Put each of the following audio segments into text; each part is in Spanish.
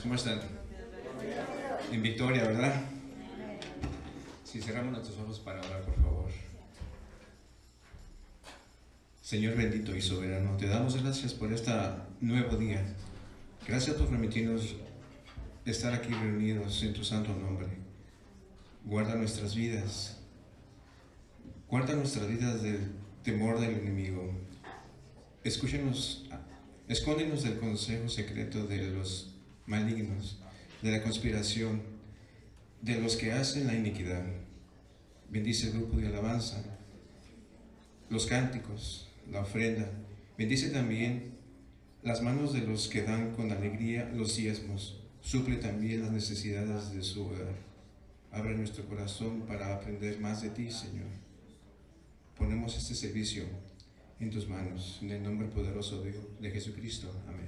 ¿Cómo están? En victoria, ¿verdad? Si cerramos nuestros ojos para orar, por favor. Señor bendito y soberano, te damos gracias por este nuevo día. Gracias por permitirnos estar aquí reunidos en tu santo nombre. Guarda nuestras vidas. Guarda nuestras vidas del temor del enemigo. Escúchanos, escóndenos del consejo secreto de los malignos, de la conspiración, de los que hacen la iniquidad. Bendice el grupo de alabanza, los cánticos, la ofrenda. Bendice también las manos de los que dan con alegría los diezmos. Suple también las necesidades de su hogar. Abre nuestro corazón para aprender más de ti, Señor. Ponemos este servicio en tus manos, en el nombre poderoso de Jesucristo. Amén.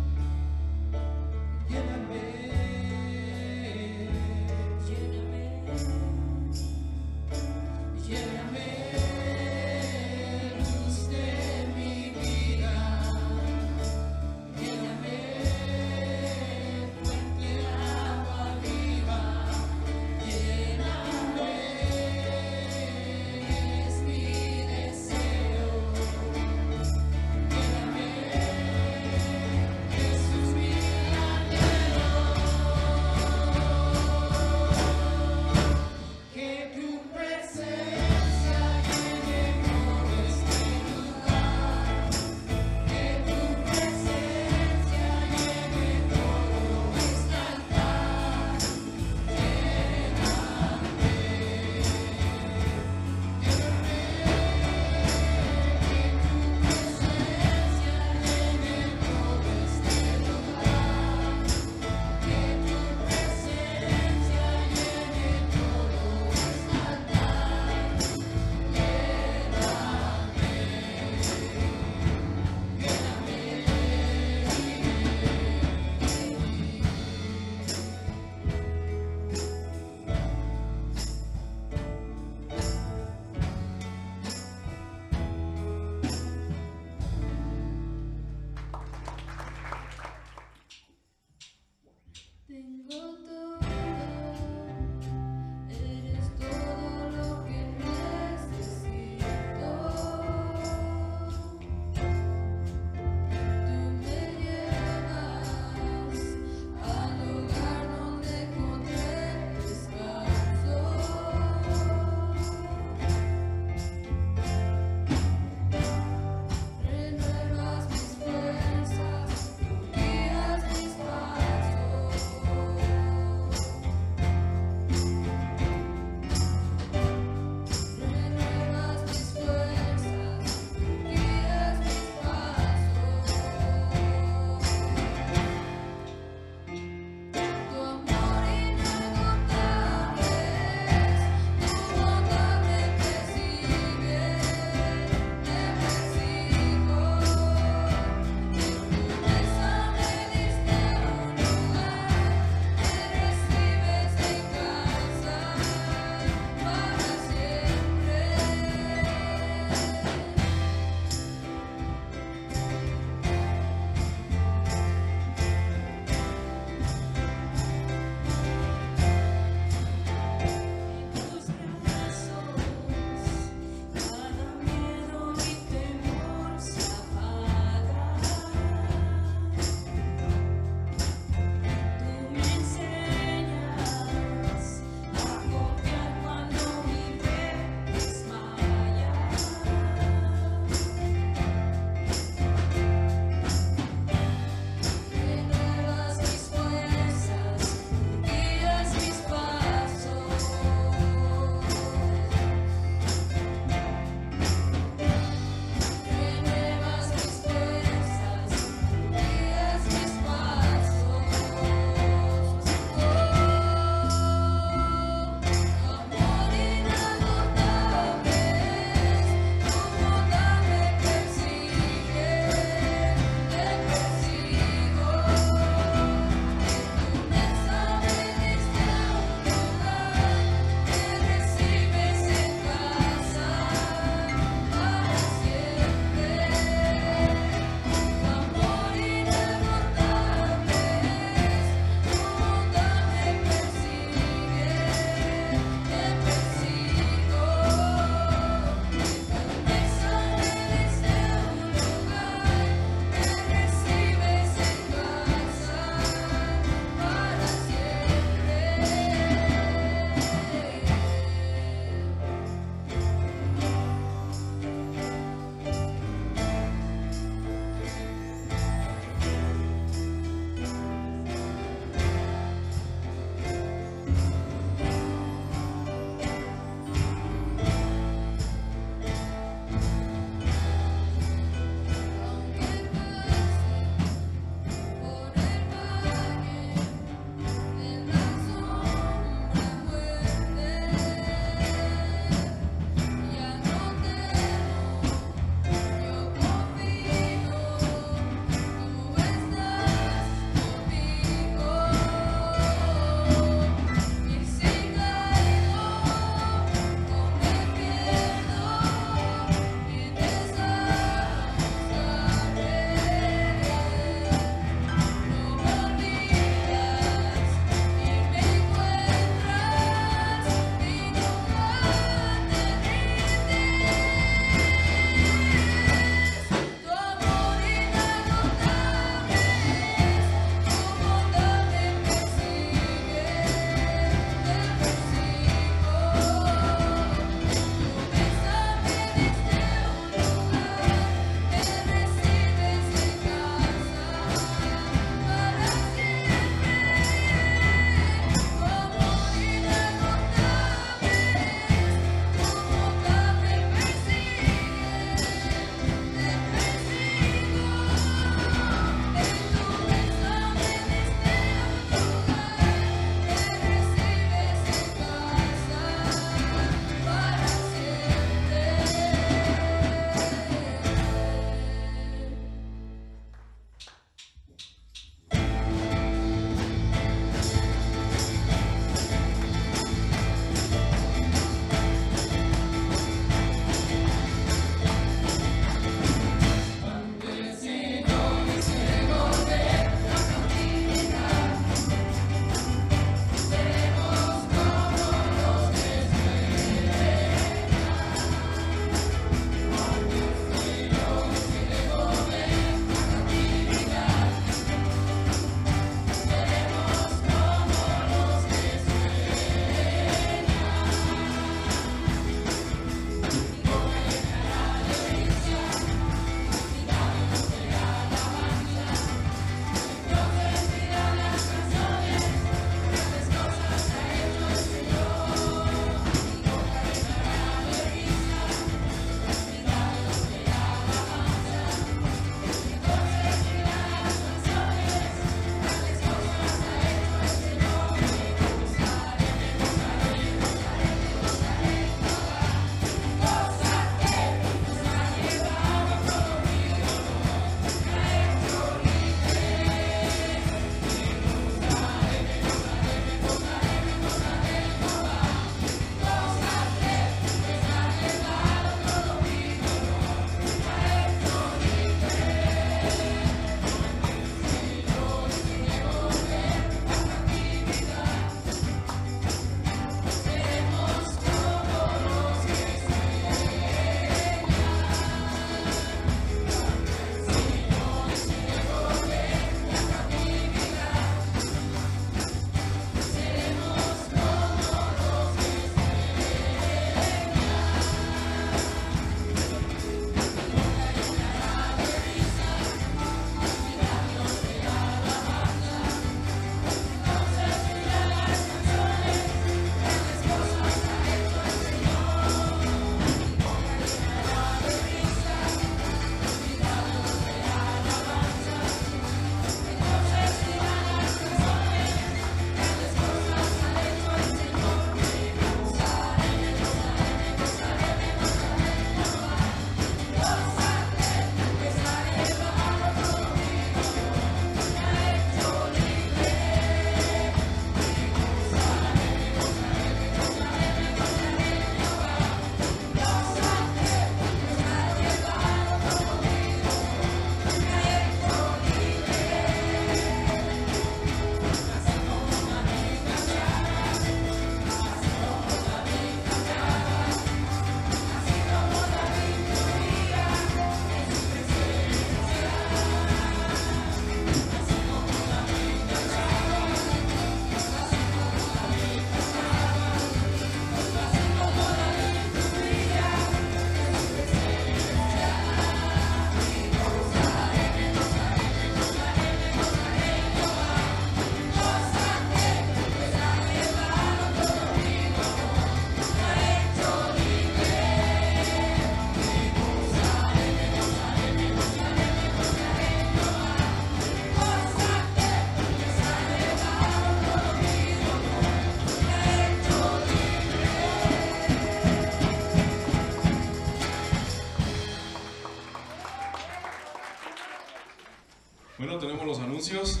Bueno, tenemos los anuncios.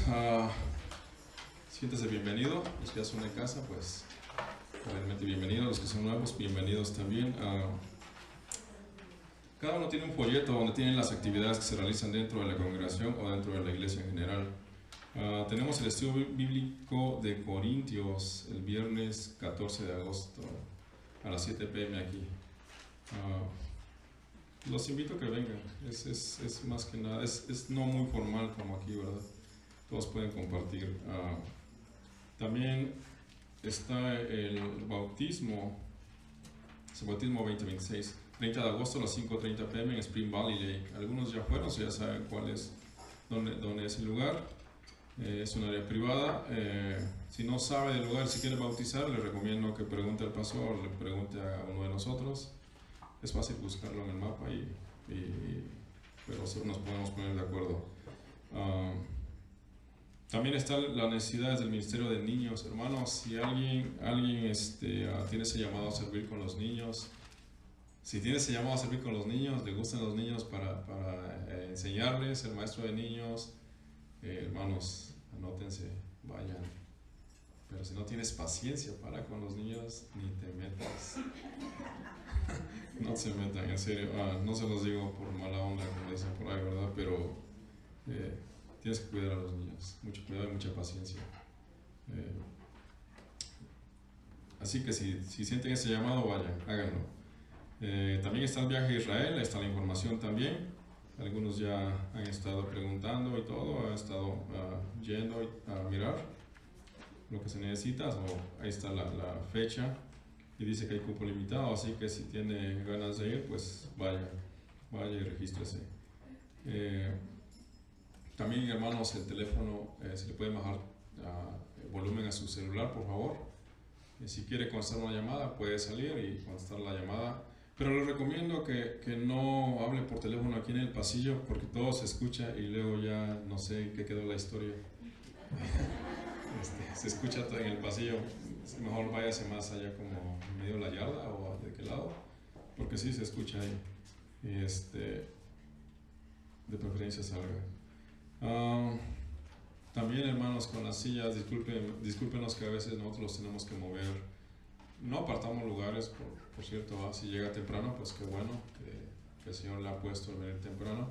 Siéntese bienvenido. Los que ya son de casa, pues realmente bienvenidos. Los que son nuevos, bienvenidos también. Cada uno tiene un folleto donde tienen las actividades que se realizan dentro de la congregación o dentro de la iglesia en general. Tenemos el estudio bíblico de Corintios el viernes 14 de agosto a las 7 p.m. aquí. Los invito a que vengan. Es más que nada, es no muy formal como aquí, ¿verdad? Todos pueden compartir. También está el bautismo 2026, 30 de agosto a las 5:30 p.m. en Spring Valley Lake. Algunos ya fueron, ya saben dónde es el lugar. Es un área privada. Si no sabe del lugar, si quiere bautizar, le recomiendo que pregunte al pastor, le pregunte a uno de nosotros. Es fácil buscarlo en el mapa, pero nos podemos poner de acuerdo. También están las necesidades del ministerio de niños. Hermanos, si alguien tiene ese llamado a servir con los niños, si tiene ese llamado a servir con los niños, le gustan los niños para enseñarles, ser maestro de niños, hermanos, anótense, vayan. Pero si no tienes paciencia para con los niños, ni te metas. No se metan, en serio. No se los digo por mala onda, como dicen por ahí, ¿verdad? Pero tienes que cuidar a los niños. Mucho cuidado y mucha paciencia. Así que si sienten ese llamado, vayan, háganlo. También está el viaje a Israel, está la información también. Algunos ya han estado preguntando y todo, han estado yendo a mirar lo que se necesita. Ahí está la fecha y dice que hay cupo limitado, así que si tiene ganas de ir, pues vaya y regístrese. También, hermanos, el teléfono, se le puede bajar volumen a su celular, por favor. Si quiere contestar una llamada, puede salir y contestar la llamada. Pero les recomiendo que no hable por teléfono aquí en el pasillo, porque todo se escucha y luego ya no sé qué quedó la historia. Se escucha todo en el pasillo. Mejor váyase más allá, como en medio de la yarda o de qué lado, porque sí se escucha ahí. Y de preferencia salga. También, hermanos, con las sillas, discúlpenos que a veces nosotros los tenemos que mover. No apartamos lugares, por cierto. Si llega temprano, pues qué bueno que el Señor le ha puesto el venir temprano.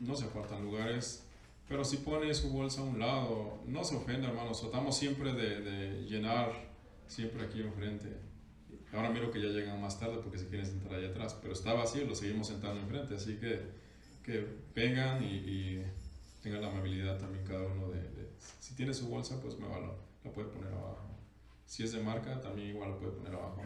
No se apartan lugares, pero si pone su bolsa a un lado, no se ofenda, hermanos. Tratamos siempre de llenar siempre aquí enfrente. Ahora miro que ya llegan más tarde porque se quieren sentar allá atrás, pero está vacío, lo seguimos sentando enfrente, así que vengan y tengan la amabilidad también cada uno si tiene su bolsa, pues la puede poner abajo. Si es de marca, también igual la puede poner abajo.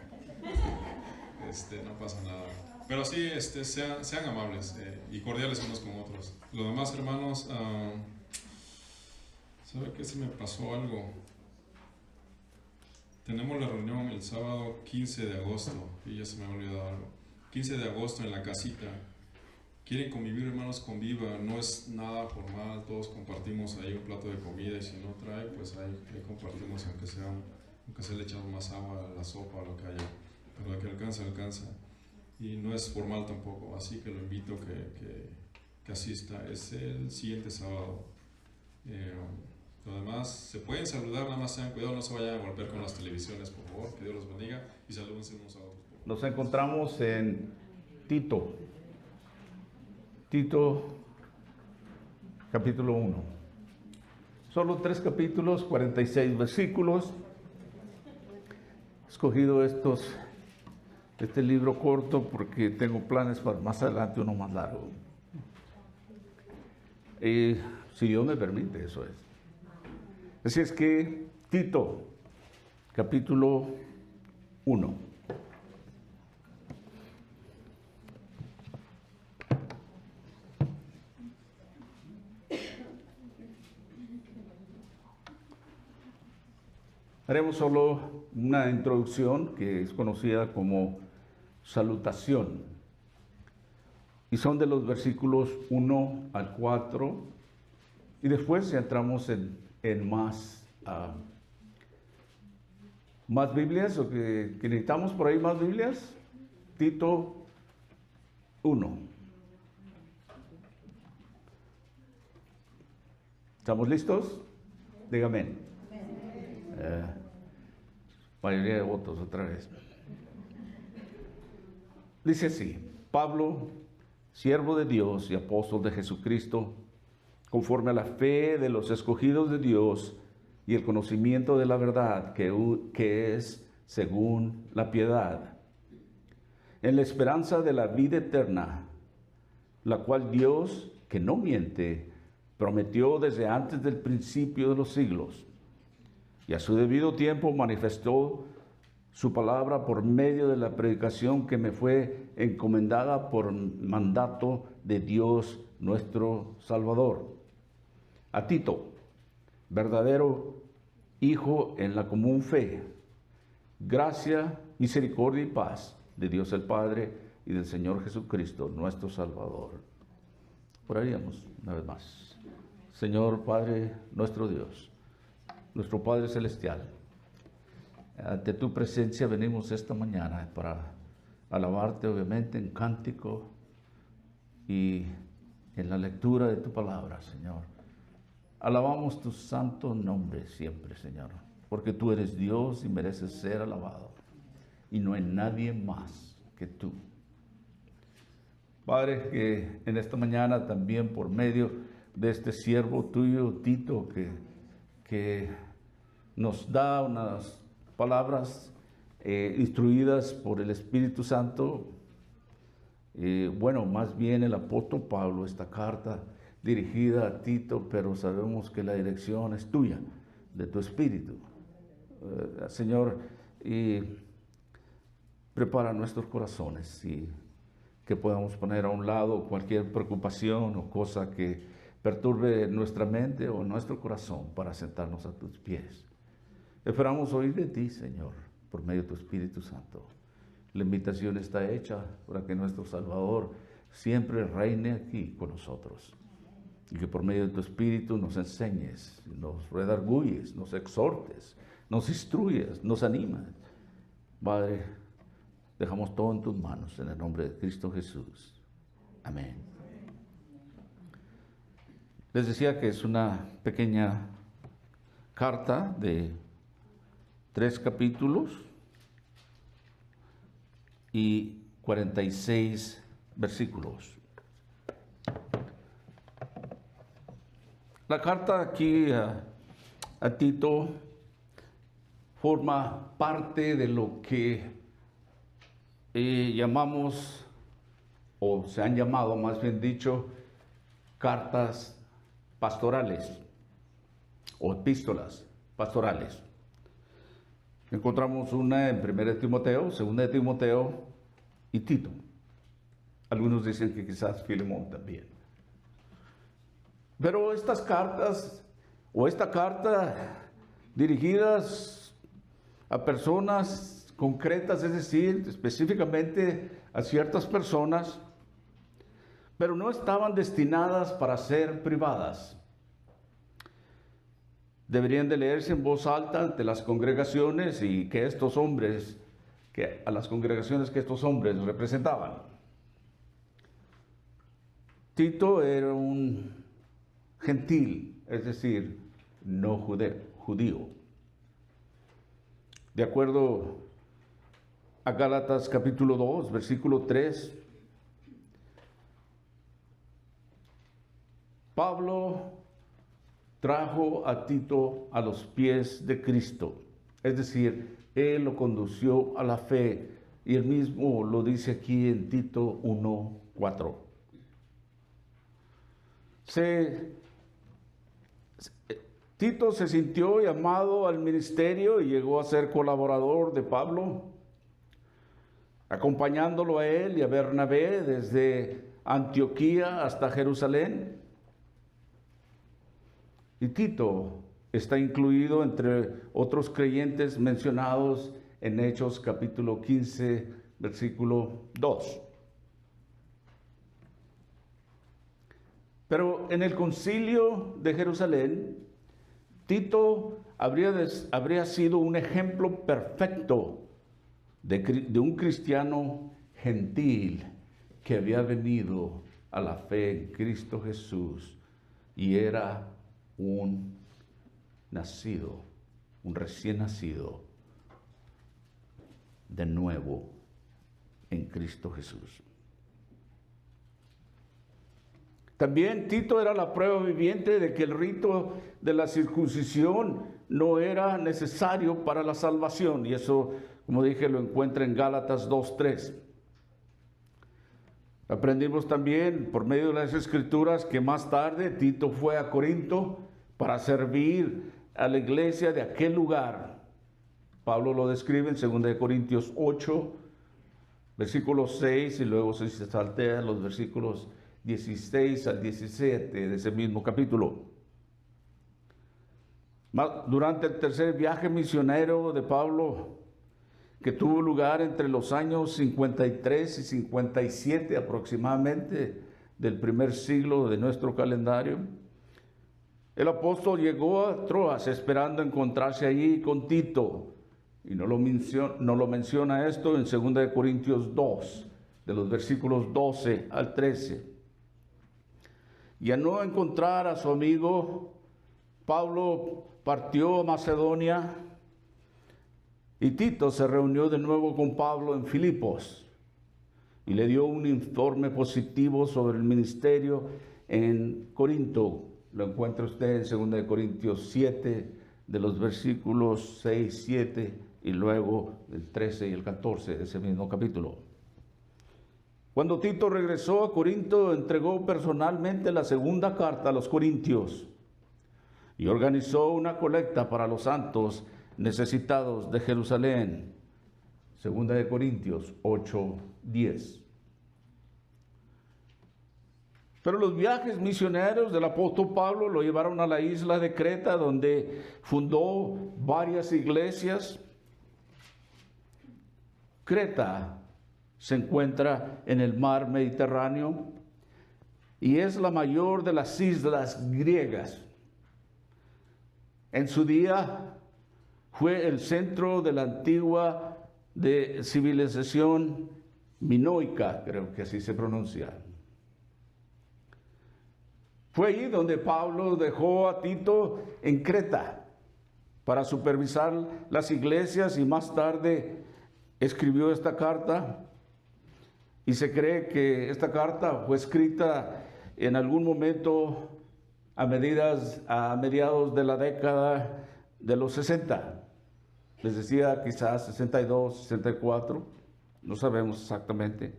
No pasa nada. Pero sí, sean amables y cordiales unos con otros. Los demás hermanos, ¿sabe qué? Se me pasó algo. Tenemos la reunión el sábado 15 de agosto y ya se me ha olvidado algo. 15 de agosto en la casita. Quieren convivir, hermanos, convivan. No es nada formal, todos compartimos ahí un plato de comida y si no trae, pues ahí compartimos, aunque se le echamos más agua a la sopa o lo que haya. Pero lo que alcanza. Y no es formal tampoco, así que lo invito que asista. Es el siguiente sábado. Lo demás, se pueden saludar, nada más tengan cuidado, no se vayan a golpear con las televisiones, por favor. Que Dios los bendiga y salúdense unos a otros. Nos encontramos en Tito capítulo 1. Solo 3 capítulos, 46 versículos. He escogido este libro corto porque tengo planes para más adelante uno más largo. Si Dios me permite, eso es. Así es que Tito, capítulo 1. Haremos solo una introducción que es conocida como salutación. Y son de los versículos 1 al 4. Y después ya entramos en más Biblias, o que necesitamos por ahí más Biblias. Tito 1. ¿Estamos listos? Dígame. Mayoría de votos otra vez. Dice así: Pablo, siervo de Dios y apóstol de Jesucristo, conforme a la fe de los escogidos de Dios y el conocimiento de la verdad que es según la piedad, en la esperanza de la vida eterna, la cual Dios, que no miente, prometió desde antes del principio de los siglos, y a su debido tiempo manifestó su palabra por medio de la predicación que me fue encomendada por mandato de Dios nuestro Salvador. A Tito, verdadero hijo en la común fe, gracia, misericordia y paz de Dios el Padre y del Señor Jesucristo nuestro Salvador. Oraríamos una vez más. Señor Padre nuestro Dios, nuestro Padre Celestial, ante tu presencia venimos esta mañana para alabarte, obviamente, en cántico y en la lectura de tu palabra, Señor. Alabamos tu santo nombre siempre, Señor, porque tú eres Dios y mereces ser alabado, y no hay nadie más que tú. Padre, que en esta mañana también por medio de este siervo tuyo, Tito, que nos da unas palabras instruidas por el Espíritu Santo, bueno, más bien el apóstol Pablo, esta carta dirigida a Tito, pero sabemos que la dirección es tuya, de tu Espíritu. Señor, y prepara nuestros corazones y que podamos poner a un lado cualquier preocupación o cosa que perturbe nuestra mente o nuestro corazón para sentarnos a tus pies. Esperamos oír de ti, Señor, por medio de tu Espíritu Santo. La invitación está hecha para que nuestro Salvador siempre reine aquí con nosotros. Y que por medio de tu Espíritu nos enseñes, nos redarguyes, nos exhortes, nos instruyes, nos animas. Padre, dejamos todo en tus manos, en el nombre de Cristo Jesús. Amén. Les decía que es una pequeña carta de 3 capítulos y 46 versículos. La carta aquí a Tito forma parte de lo que llamamos, o se han llamado más bien dicho, cartas pastorales o epístolas pastorales. Encontramos una en 1 Timoteo, 2 Timoteo y Tito. Algunos dicen que quizás Filemón también. Pero estas cartas, o esta carta, dirigidas a personas concretas, es decir, específicamente a ciertas personas, pero no estaban destinadas para ser privadas. Deberían de leerse en voz alta ante las congregaciones y que estos hombres, a las congregaciones que estos hombres representaban. Tito era un gentil, es decir, no judío. De acuerdo a Gálatas capítulo 2, versículo 3, Pablo trajo a Tito a los pies de Cristo, es decir, él lo condució a la fe, y él mismo lo dice aquí en Tito 1:4. Tito se sintió llamado al ministerio y llegó a ser colaborador de Pablo, acompañándolo a él y a Bernabé desde Antioquía hasta Jerusalén. Y Tito está incluido entre otros creyentes mencionados en Hechos capítulo 15, versículo 2. Pero en el concilio de Jerusalén, Tito habría sido un ejemplo perfecto de un cristiano gentil que había venido a la fe en Cristo Jesús y era un nacido, un recién nacido de nuevo en Cristo Jesús. También Tito era la prueba viviente de que el rito de la circuncisión no era necesario para la salvación, y eso, como dije, lo encuentra en Gálatas 2:3. Aprendimos también por medio de las Escrituras que más tarde Tito fue a Corinto para servir a la iglesia de aquel lugar. Pablo lo describe en 2 Corintios 8, versículo 6, y luego se saltea los versículos 16 al 17 de ese mismo capítulo. Durante el tercer viaje misionero de Pablo, que tuvo lugar entre los años 53 y 57 aproximadamente del primer siglo de nuestro calendario, el apóstol llegó a Troas esperando encontrarse allí con Tito, y no lo menciona esto en 2 Corintios 2, de los versículos 12 al 13. Y al no encontrar a su amigo, Pablo partió a Macedonia, y Tito se reunió de nuevo con Pablo en Filipos y le dio un informe positivo sobre el ministerio en Corinto. Lo encuentra usted en 2 Corintios 7, de los versículos 6, 7 y luego el 13 y el 14 de ese mismo capítulo. Cuando Tito regresó a Corinto, entregó personalmente la segunda carta a los corintios y organizó una colecta para los santos necesitados de Jerusalén. 2 Corintios 8, 10. Pero los viajes misioneros del apóstol Pablo lo llevaron a la isla de Creta, donde fundó varias iglesias. Creta se encuentra en el mar Mediterráneo y es la mayor de las islas griegas. En su día fue el centro de la antigua civilización minoica, creo que así se pronuncia. Fue allí donde Pablo dejó a Tito en Creta para supervisar las iglesias, y más tarde escribió esta carta, y se cree que esta carta fue escrita en algún momento a mediados de la década de los 60. Les decía quizás 62, 64, no sabemos exactamente.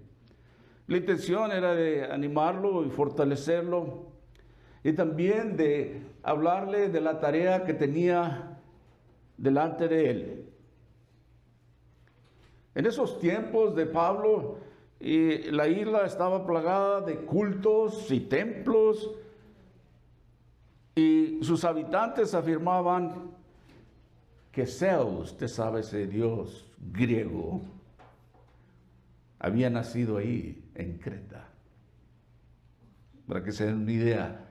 La intención era de animarlo y fortalecerlo, y también de hablarle de la tarea que tenía delante de él. En esos tiempos de Pablo, la isla estaba plagada de cultos y templos, y sus habitantes afirmaban que Zeus, usted sabe, ese dios griego, había nacido ahí en Creta. Para que se den una idea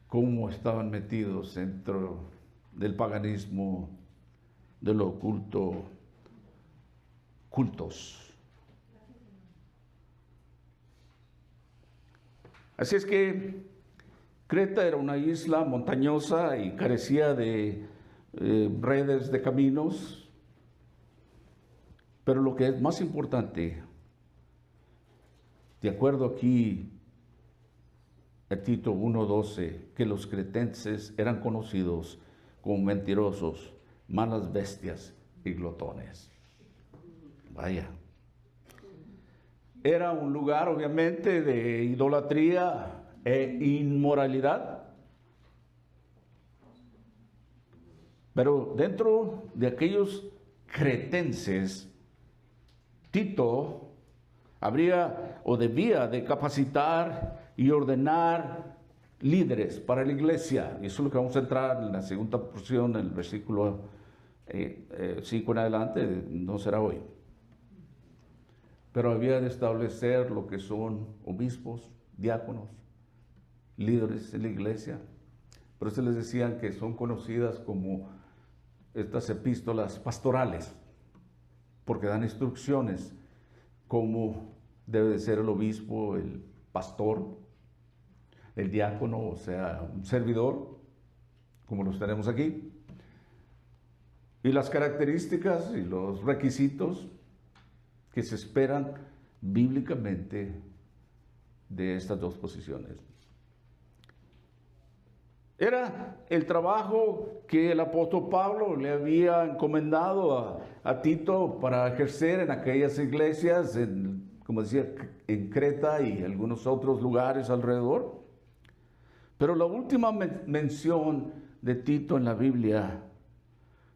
cómo estaban metidos dentro del paganismo, de lo oculto, cultos. Así es que Creta era una isla montañosa y carecía de redes de caminos, pero lo que es más importante, de acuerdo aquí a Tito 1:12, que los cretenses eran conocidos como mentirosos, malas bestias y glotones. Vaya. Era un lugar obviamente de idolatría e inmoralidad. Pero dentro de aquellos cretenses, Tito habría o debía de capacitar y ordenar líderes para la iglesia. Y eso es lo que vamos a entrar en la segunda porción, el versículo 5 en adelante, no será hoy. Pero había de establecer lo que son obispos, diáconos, líderes en la iglesia. Por eso les decían que son conocidas como estas epístolas pastorales, porque dan instrucciones cómo debe de ser el obispo, el pastor, el diácono, o sea, un servidor, como los tenemos aquí, y las características y los requisitos que se esperan bíblicamente de estas dos posiciones. Era el trabajo que el apóstol Pablo le había encomendado a Tito para ejercer en aquellas iglesias, como decía, en Creta y algunos otros lugares alrededor. Pero la última mención de Tito en la Biblia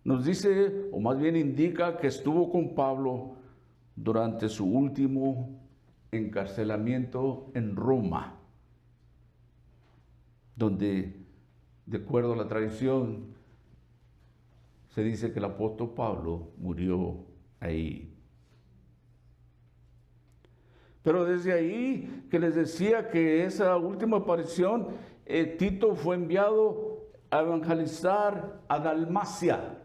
nos dice, o más bien indica, que estuvo con Pablo durante su último encarcelamiento en Roma, donde, de acuerdo a la tradición, se dice que el apóstol Pablo murió ahí. Pero desde ahí, que les decía que esa última aparición, Tito fue enviado a evangelizar a Dalmacia.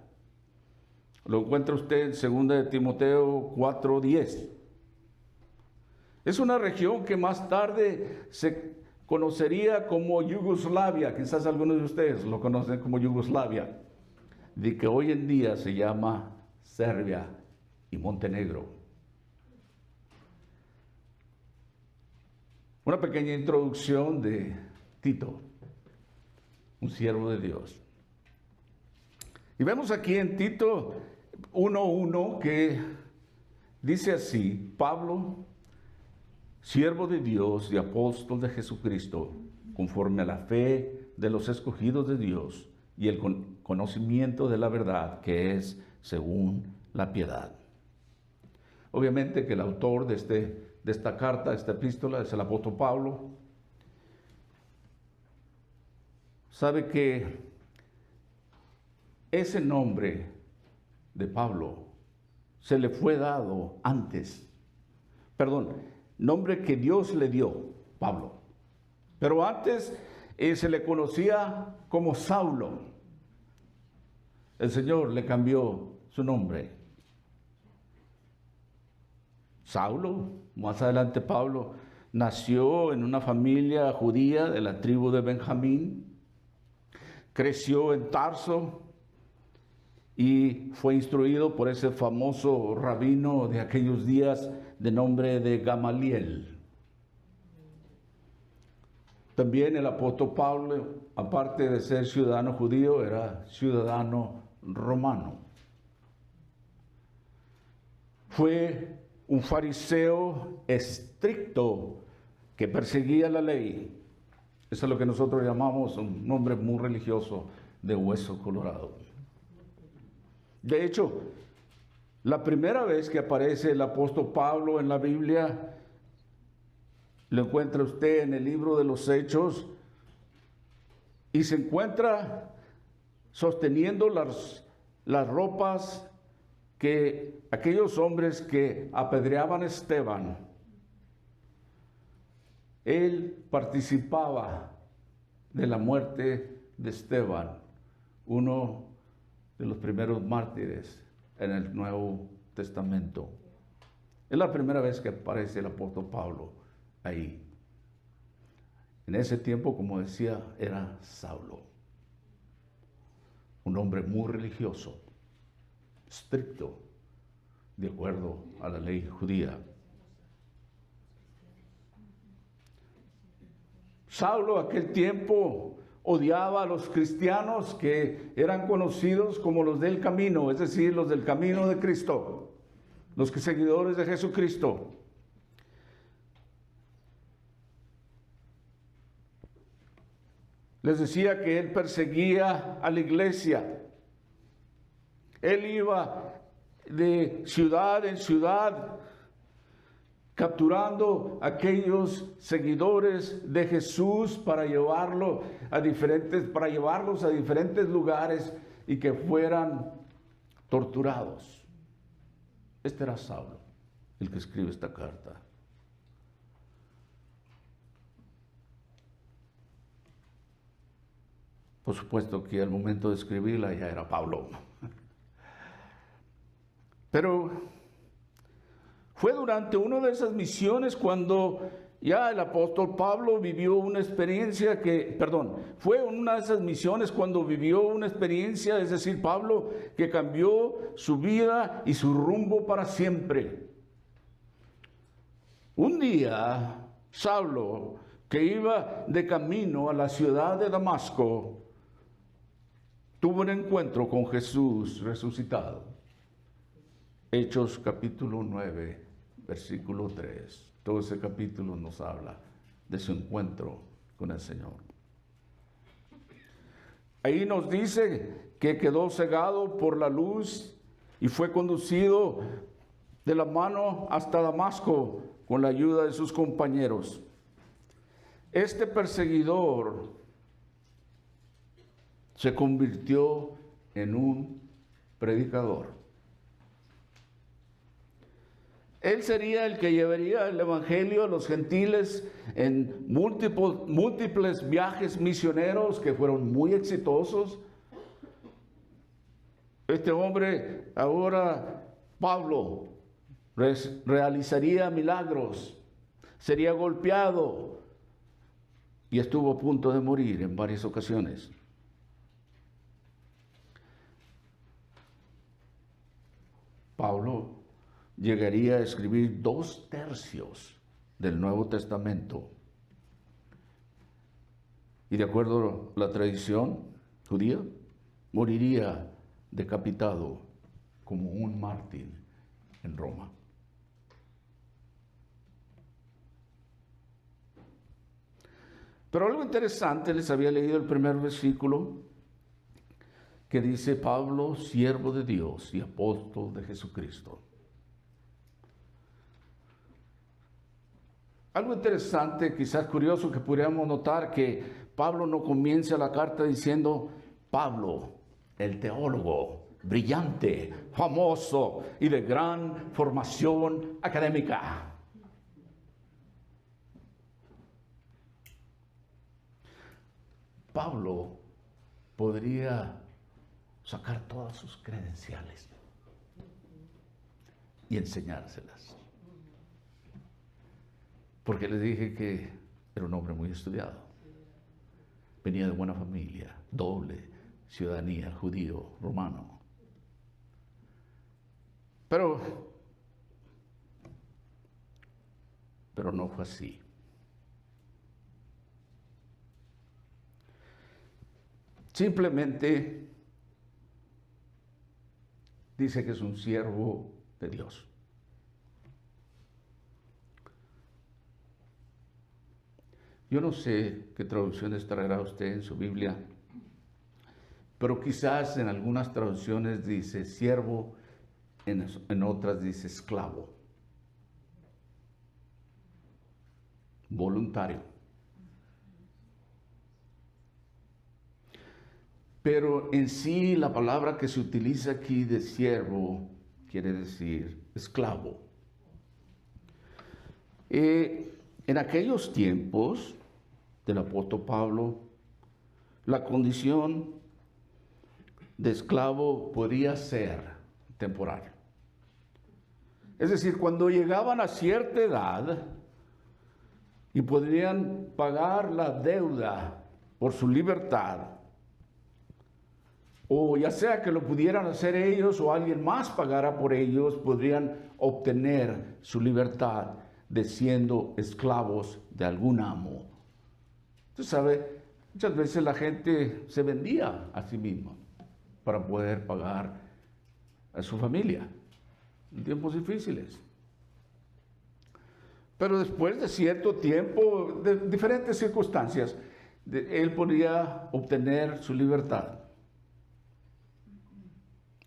Lo encuentra usted en 2 de Timoteo 4:10. Es una región que más tarde se conocería como Yugoslavia. Quizás algunos de ustedes lo conocen como Yugoslavia, de que hoy en día se llama Serbia y Montenegro. Una pequeña introducción de Tito, un siervo de Dios. Y vemos aquí en Tito 1:1 que dice así: Pablo, siervo de Dios y apóstol de Jesucristo, conforme a la fe de los escogidos de Dios y el conocimiento de la verdad que es según la piedad. Obviamente que el autor de esta carta, de esta epístola, es el apóstol Pablo. Sabe que ese nombre de Pablo se le fue dado antes. Nombre que Dios le dio, Pablo. Pero antes se le conocía como Saulo. El Señor le cambió su nombre. Saulo, más adelante Pablo, nació en una familia judía de la tribu de Benjamín. Creció en Tarso y fue instruido por ese famoso rabino de aquellos días de nombre de Gamaliel. También el apóstol Pablo, aparte de ser ciudadano judío, era ciudadano romano. Fue un fariseo estricto que perseguía la ley. Eso es lo que nosotros llamamos un hombre muy religioso de hueso colorado. De hecho, la primera vez que aparece el apóstol Pablo en la Biblia, lo encuentra usted en el libro de los Hechos y se encuentra sosteniendo las ropas que aquellos hombres que apedreaban a Esteban, él participaba de la muerte de Esteban, uno de los primeros mártires en el Nuevo Testamento. Es la primera vez que aparece el apóstol Pablo ahí. En ese tiempo, como decía, era Saulo, un hombre muy religioso, estricto, de acuerdo a la ley judía. Saulo aquel tiempo odiaba a los cristianos que eran conocidos como los del camino, es decir, los del camino de Cristo, los seguidores de Jesucristo. Les decía que él perseguía a la iglesia. Él iba de ciudad en ciudad capturando a aquellos seguidores de Jesús para llevarlos a diferentes lugares y que fueran torturados. Este era Saulo, el que escribe esta carta. Por supuesto que al momento de escribirla ya era Pablo. Pero fue durante una de esas misiones cuando ya el apóstol Pablo vivió una experiencia fue en una de esas misiones cuando vivió una experiencia, es decir, Pablo, que cambió su vida y su rumbo para siempre. Un día, Saulo, que iba de camino a la ciudad de Damasco, tuvo un encuentro con Jesús resucitado. Hechos capítulo 9, versículo 3. Todo ese capítulo nos habla de su encuentro con el Señor. Ahí nos dice que quedó cegado por la luz y fue conducido de la mano hasta Damasco con la ayuda de sus compañeros. Este perseguidor se convirtió en un predicador. Él sería el que llevaría el evangelio a los gentiles en múltiples viajes misioneros que fueron muy exitosos. Este hombre, ahora Pablo, realizaría milagros, sería golpeado y estuvo a punto de morir en varias ocasiones. Pablo llegaría a escribir 2/3 del Nuevo Testamento. Y de acuerdo a la tradición judía, moriría decapitado como un mártir en Roma. Pero algo interesante, les había leído el primer versículo que dice: Pablo, siervo de Dios y apóstol de Jesucristo. Algo interesante, quizás curioso, que pudiéramos notar que Pablo no comienza la carta diciendo: Pablo, el teólogo, brillante, famoso y de gran formación académica. Pablo podría sacar todas sus credenciales y enseñárselas. Porque les dije que era un hombre muy estudiado. Venía de buena familia, doble ciudadanía, judío, romano. Pero no fue así. Simplemente dice que es un siervo de Dios. Yo no sé qué traducciones traerá usted en su Biblia, pero quizás en algunas traducciones dice siervo, en otras dice esclavo, voluntario. Pero en sí la palabra que se utiliza aquí de siervo quiere decir esclavo. En aquellos tiempos del apóstol Pablo, la condición de esclavo podía ser temporal. Es decir, cuando llegaban a cierta edad y podrían pagar la deuda por su libertad, o ya sea que lo pudieran hacer ellos o alguien más pagara por ellos, podrían obtener su libertad de siendo esclavos de algún amo. Usted sabe, muchas veces la gente se vendía a sí misma para poder pagar a su familia en tiempos difíciles. Pero después de cierto tiempo, de diferentes circunstancias, él podía obtener su libertad.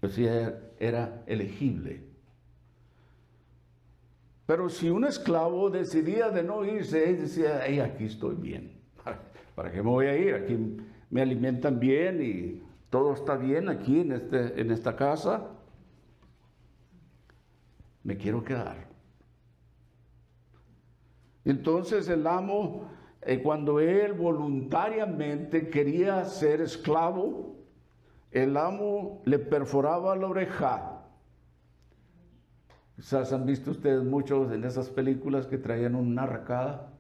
O sea, era elegible. Pero si un esclavo decidía de no irse, él decía: hey, aquí estoy bien. ¿Para qué me voy a ir? Aquí me alimentan bien y todo está bien aquí en esta casa. Me quiero quedar. Entonces el amo, cuando él voluntariamente quería ser esclavo, el amo le perforaba la oreja. Quizás han visto ustedes muchos en esas películas que traían una arracada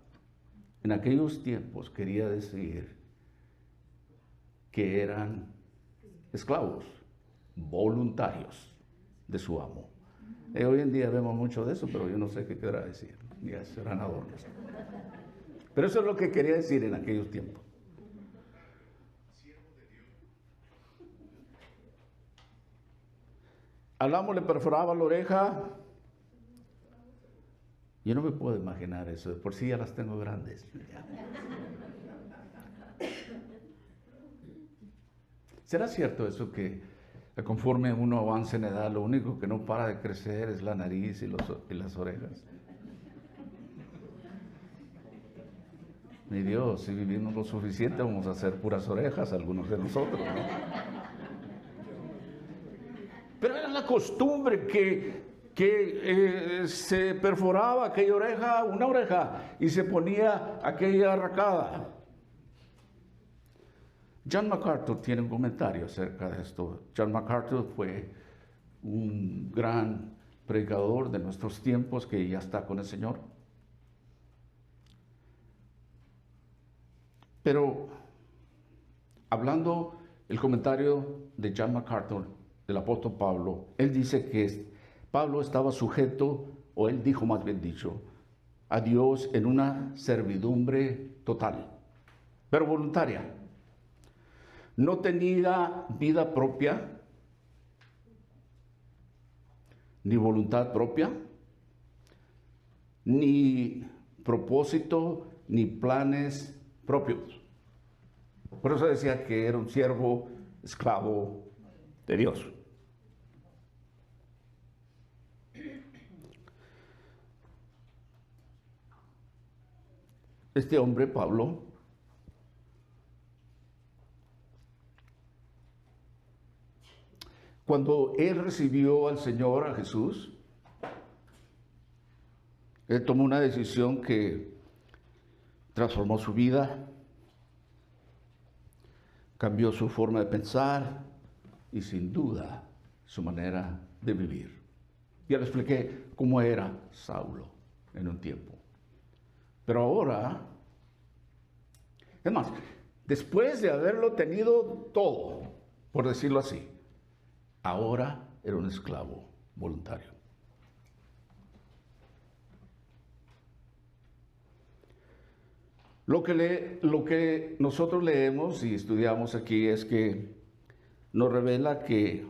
en aquellos tiempos quería decir que eran esclavos voluntarios de su amo. Hoy en día vemos mucho de eso, pero yo no sé qué querrá decir. Ya serán adornos. Pero eso es lo que quería decir en aquellos tiempos. Al amo le perforaba la oreja. Yo no me puedo imaginar eso, de por sí ya las tengo grandes. ¿Será cierto eso que conforme uno avanza en edad, lo único que no para de crecer es la nariz y las orejas? Mi Dios, si vivimos lo suficiente vamos a hacer puras orejas, algunos de nosotros, ¿no? Pero era la costumbre que se perforaba aquella oreja, una oreja, y se ponía aquella arracada. John MacArthur tiene un comentario acerca de esto. John MacArthur fue un gran predicador de nuestros tiempos que ya está con el Señor. Pero hablando el comentario de John MacArthur, del apóstol Pablo, él dice que Pablo estaba sujeto, o él dijo más bien dicho, a Dios en una servidumbre total, pero voluntaria. No tenía vida propia, ni voluntad propia, ni propósito, ni planes propios. Por eso decía que era un siervo esclavo de Dios. Este hombre, Pablo, cuando él recibió al Señor, a Jesús, él tomó una decisión que transformó su vida, cambió su forma de pensar y sin duda su manera de vivir. Ya le expliqué cómo era Saulo en un tiempo. Pero ahora, es más, después de haberlo tenido todo, por decirlo así, ahora era un esclavo voluntario. Lo que nosotros leemos y estudiamos aquí es que nos revela que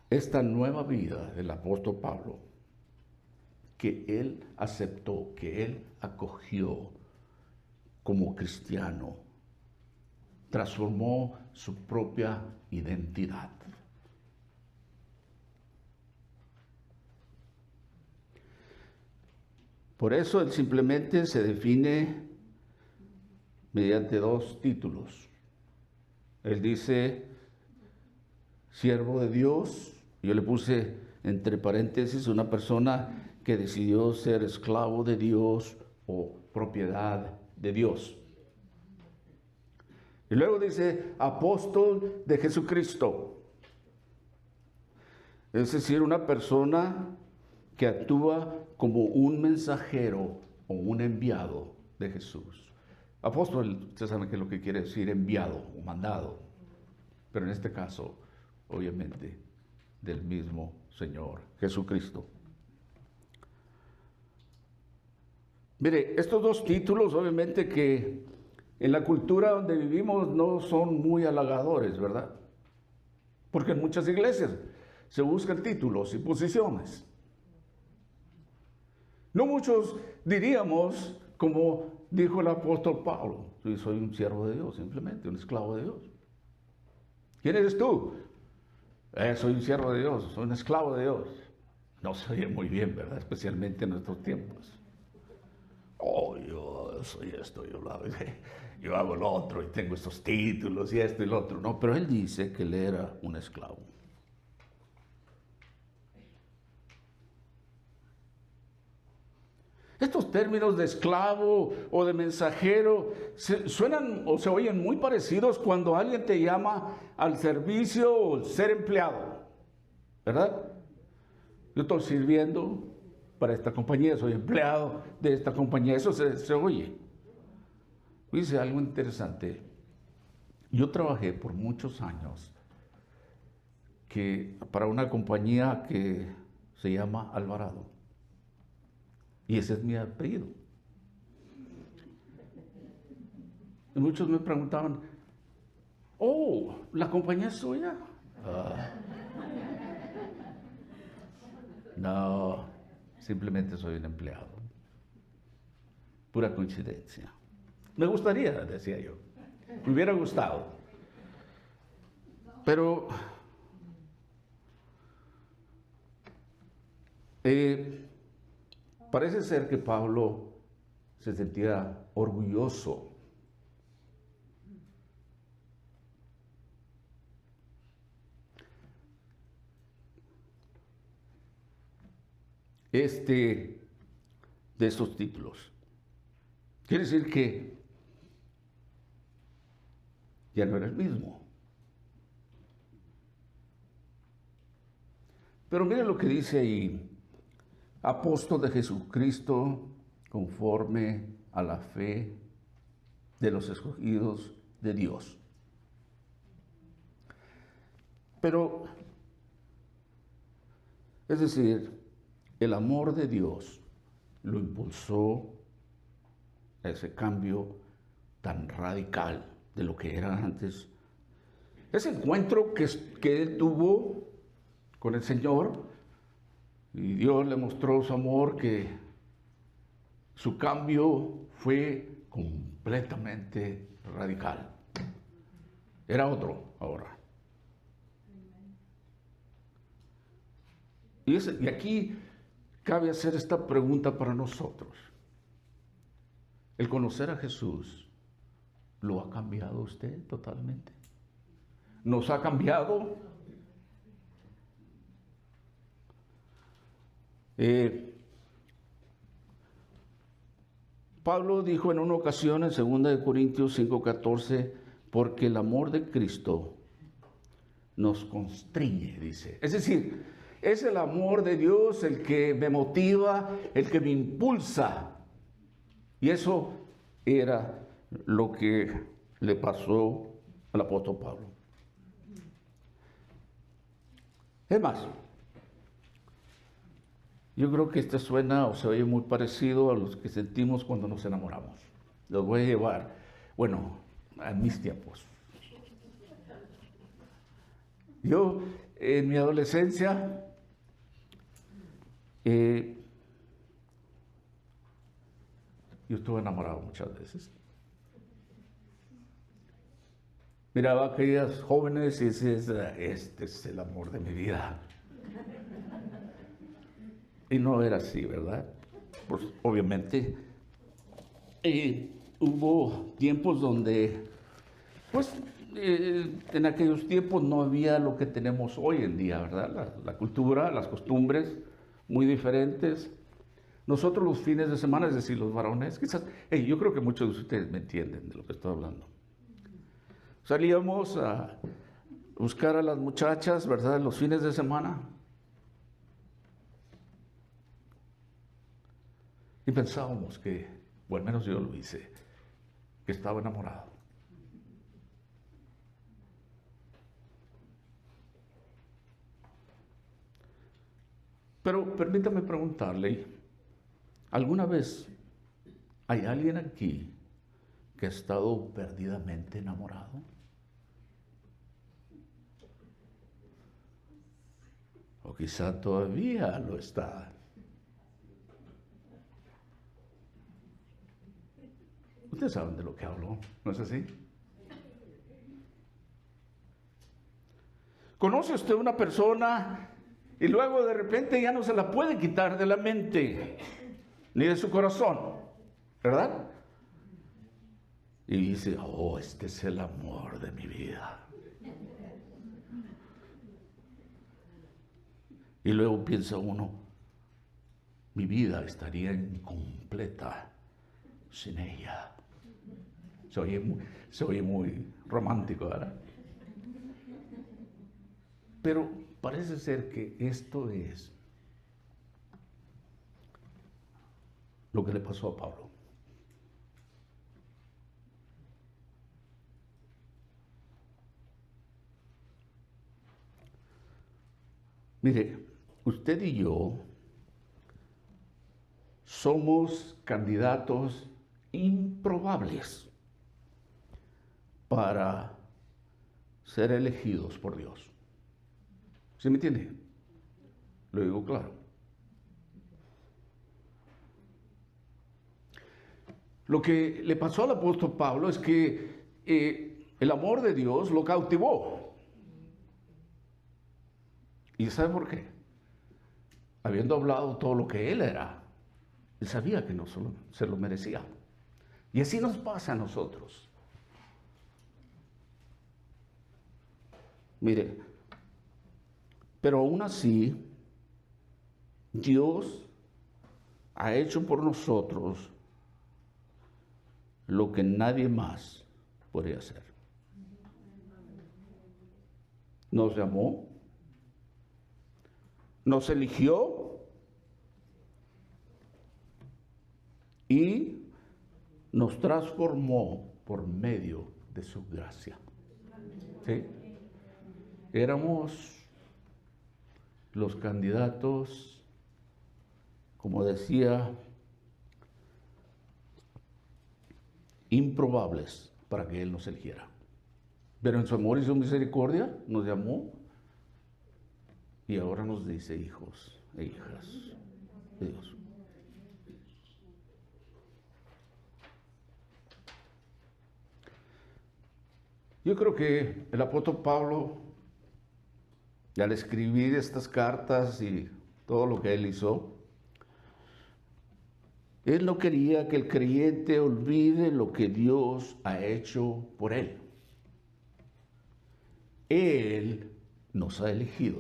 esta nueva vida del apóstol Pablo, que él aceptó, que él acogió como cristiano, transformó su propia identidad. Por eso él simplemente se define mediante dos títulos. Él dice, siervo de Dios. Yo le puse entre paréntesis una persona que decidió ser esclavo de Dios o propiedad de Dios. Y luego dice, apóstol de Jesucristo. Es decir, una persona que actúa como un mensajero o un enviado de Jesús. Apóstol, ustedes saben qué es lo que quiere decir enviado o mandado. Pero en este caso, obviamente, del mismo Señor Jesucristo. Mire, estos dos títulos, obviamente que en la cultura donde vivimos no son muy halagadores, ¿verdad? Porque en muchas iglesias se buscan títulos y posiciones. No muchos diríamos, como dijo el apóstol Pablo, soy un siervo de Dios, simplemente un esclavo de Dios. ¿Quién eres tú? Soy un siervo de Dios, soy un esclavo de Dios. No se oye muy bien, ¿verdad? Especialmente en nuestros tiempos. Yo soy esto, yo hago lo otro y tengo estos títulos y esto y lo otro. No, pero él dice que él era un esclavo. Estos términos de esclavo o de mensajero suenan o se oyen muy parecidos cuando alguien te llama al servicio o ser empleado, ¿verdad? Yo estoy sirviendo para esta compañía, soy empleado de esta compañía. Eso se oye. Dice algo interesante. Yo trabajé por muchos años para una compañía que se llama Alvarado. Y ese es mi apellido. Y muchos me preguntaban, oh, ¿la compañía es suya? No, simplemente soy un empleado. Pura coincidencia. Me gustaría, decía yo. Me hubiera gustado. Pero parece ser que Pablo se sentía orgulloso de estos títulos. Quiere decir que ya no era el mismo. Pero miren lo que dice ahí: apóstol de Jesucristo conforme a la fe de los escogidos de Dios. Pero, es decir, el amor de Dios lo impulsó a ese cambio tan radical de lo que era antes. Ese encuentro que él tuvo con el Señor, y Dios le mostró su amor, que su cambio fue completamente radical. Era otro ahora. Y aquí cabe hacer esta pregunta para nosotros. ¿El conocer a Jesús lo ha cambiado usted totalmente? ¿Nos ha cambiado? Pablo dijo en una ocasión en 2 Corintios 5:14, porque el amor de Cristo nos constriñe, dice. Es decir, es el amor de Dios el que me motiva, el que me impulsa. Y eso era lo que le pasó al apóstol Pablo. Es más, yo creo que este suena o se oye muy parecido a los que sentimos cuando nos enamoramos. Los voy a llevar, bueno, a mis tiempos. Yo, en mi adolescencia, yo estuve enamorado muchas veces. Miraba a aquellas jóvenes y decía, este es el amor de mi vida. Y no era así, ¿verdad? Pues obviamente hubo tiempos donde, pues en aquellos tiempos no había lo que tenemos hoy en día, ¿verdad? La cultura, las costumbres muy diferentes. Nosotros los fines de semana, es decir, los varones, quizás, yo creo que muchos de ustedes me entienden de lo que estoy hablando. Salíamos a buscar a las muchachas, ¿verdad? Los fines de semana. Y pensábamos que, o al menos yo lo hice, que estaba enamorado. Pero permítame preguntarle, ¿alguna vez hay alguien aquí que ha estado perdidamente enamorado? O quizá todavía lo está. Ustedes saben de lo que hablo, ¿no es así? ¿Conoce usted una persona y luego de repente ya no se la puede quitar de la mente ni de su corazón, ¿verdad? Y dice, oh, este es el amor de mi vida. Y luego piensa uno, mi vida estaría incompleta sin ella. Se oye muy romántico, ¿verdad? Pero parece ser que esto es lo que le pasó a Pablo. Mire, usted y yo somos candidatos improbables para ser elegidos por Dios. ¿Sí me entiende? Lo digo claro. Lo que le pasó al apóstol Pablo es que el amor de Dios lo cautivó. ¿Y sabe por qué? Habiendo hablado todo lo que él era, él sabía que no solo se lo merecía. Y así nos pasa a nosotros. Mire, pero aún así, Dios ha hecho por nosotros lo que nadie más podría hacer. Nos llamó, nos eligió y nos transformó por medio de su gracia. ¿Sí? Éramos los candidatos, como decía, improbables para que Él nos eligiera. Pero en su amor y su misericordia nos llamó y ahora nos dice hijos e hijas de Dios. Yo creo que el apóstol Pablo, al escribir estas cartas y todo lo que él hizo, él no quería que el creyente olvide lo que Dios ha hecho por él. Él nos ha elegido.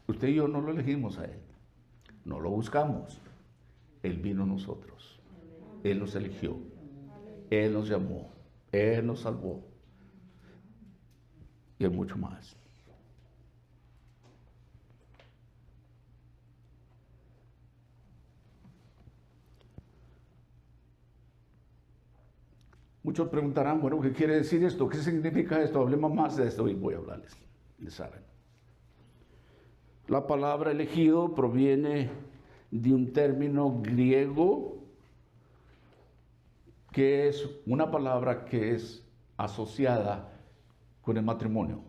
Usted y yo no lo elegimos a él. No lo buscamos. Él vino a nosotros. Él nos eligió. Él nos llamó. Él nos salvó. Y hay mucho más. Muchos preguntarán, bueno, ¿qué quiere decir esto? ¿Qué significa esto? Hablemos más de esto y voy a hablarles. ¿Les saben? La palabra elegido proviene de un término griego que es una palabra que es asociada con el matrimonio.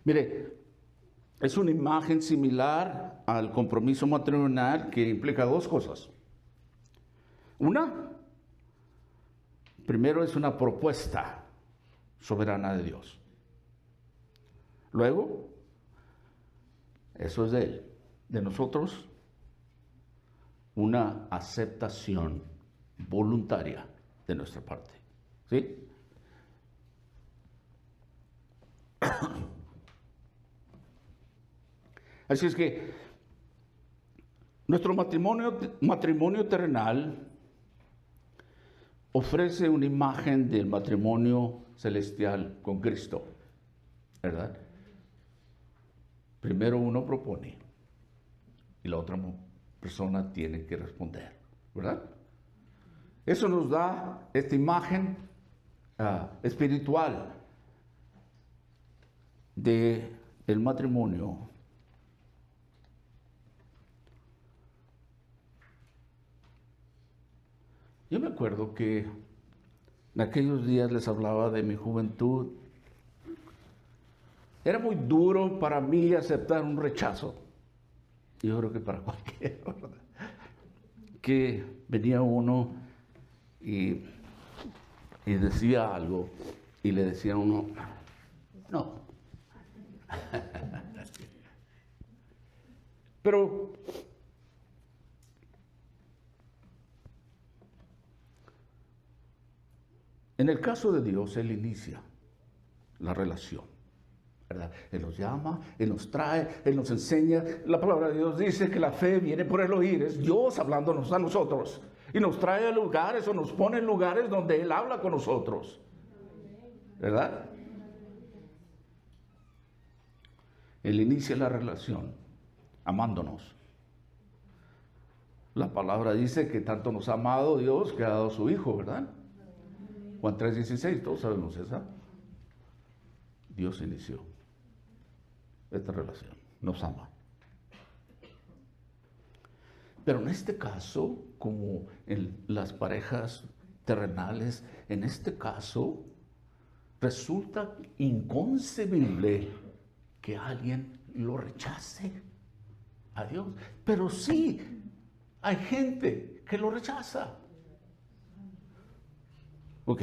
Mire, es una imagen similar al compromiso matrimonial que implica dos cosas. Una, primero es una propuesta soberana de Dios. Luego, eso es de Él. De nosotros, una aceptación voluntaria de nuestra parte. ¿Sí? Así es que nuestro matrimonio terrenal ofrece una imagen del matrimonio celestial con Cristo, ¿verdad? Primero uno propone y la otra persona tiene que responder, ¿verdad? Eso nos da esta imagen espiritual del matrimonio. Yo me acuerdo que en aquellos días les hablaba de mi juventud. Era muy duro para mí aceptar un rechazo. Yo creo que para cualquiera, ¿verdad? Que venía uno y decía algo y le decía a uno, no. Pero en el caso de Dios, Él inicia la relación, ¿verdad? Él nos llama, Él nos trae, Él nos enseña. La palabra de Dios dice que la fe viene por el oír, es Dios hablándonos a nosotros. Y nos trae a lugares o nos pone en lugares donde Él habla con nosotros, ¿verdad? Él inicia la relación amándonos. La palabra dice que tanto nos ha amado Dios que ha dado a su Hijo, ¿verdad? Juan 3:16, todos sabemos esa. Dios inició esta relación, nos ama. Pero en este caso, como en las parejas terrenales, en este caso resulta inconcebible que alguien lo rechace a Dios. Pero sí, hay gente que lo rechaza. Ok.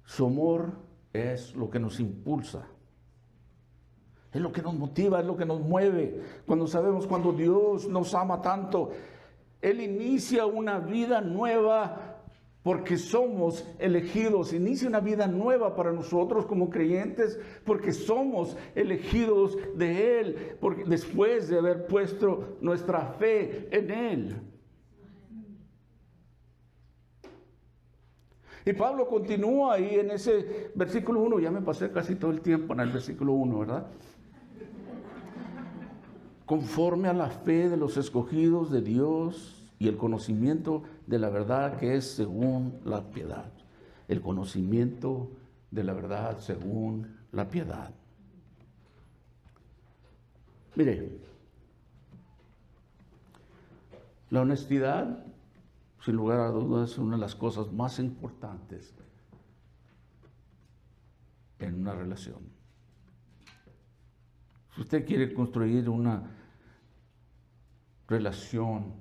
Su amor es lo que nos impulsa. Es lo que nos motiva, es lo que nos mueve. Cuando sabemos, cuando Dios nos ama tanto, Él inicia una vida nueva porque somos elegidos. Inicia una vida nueva para nosotros como creyentes porque somos elegidos de Él, porque después de haber puesto nuestra fe en Él. Y Pablo continúa ahí en ese versículo 1. Ya me pasé casi todo el tiempo en el versículo 1, ¿verdad? Conforme a la fe de los escogidos de Dios y el conocimiento de la verdad que es según la piedad. El conocimiento de la verdad según la piedad. Mire, la honestidad, sin lugar a dudas, es una de las cosas más importantes en una relación. Si usted quiere construir una relación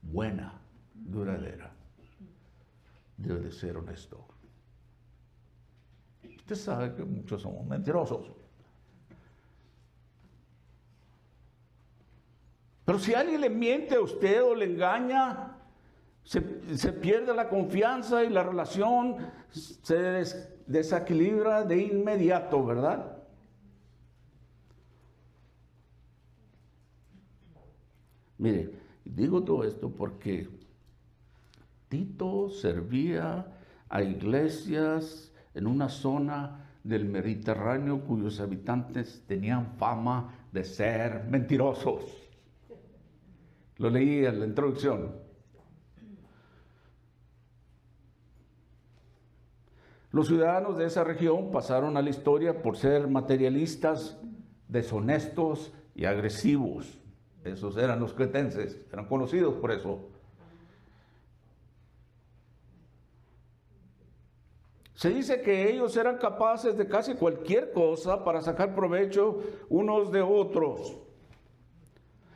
buena, duradera, debe de ser honesto. Usted sabe que muchos somos mentirosos. Pero si alguien le miente a usted o le engaña, se pierde la confianza y la relación se desequilibra de inmediato, ¿verdad? Mire, digo todo esto porque Tito servía a iglesias en una zona del Mediterráneo cuyos habitantes tenían fama de ser mentirosos. Lo leí en la introducción. Los ciudadanos de esa región pasaron a la historia por ser materialistas, deshonestos y agresivos. Esos eran los cretenses, eran conocidos por eso. Se dice que ellos eran capaces de casi cualquier cosa para sacar provecho unos de otros.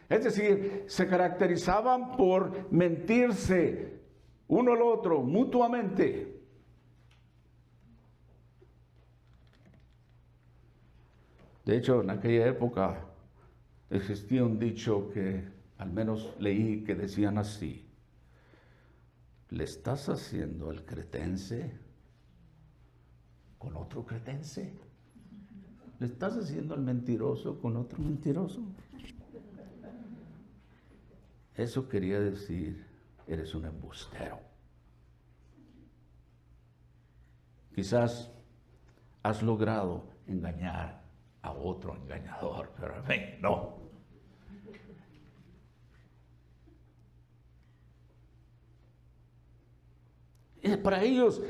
Es decir, se caracterizaban por mentirse uno al otro mutuamente. De hecho, en aquella época existía un dicho que al menos leí que decían así: ¿le estás haciendo el cretense con otro cretense? ¿Le estás haciendo el mentiroso con otro mentiroso? Eso quería decir, eres un embustero. Quizás has logrado engañar a otro engañador, pero a mí no. Para ellos,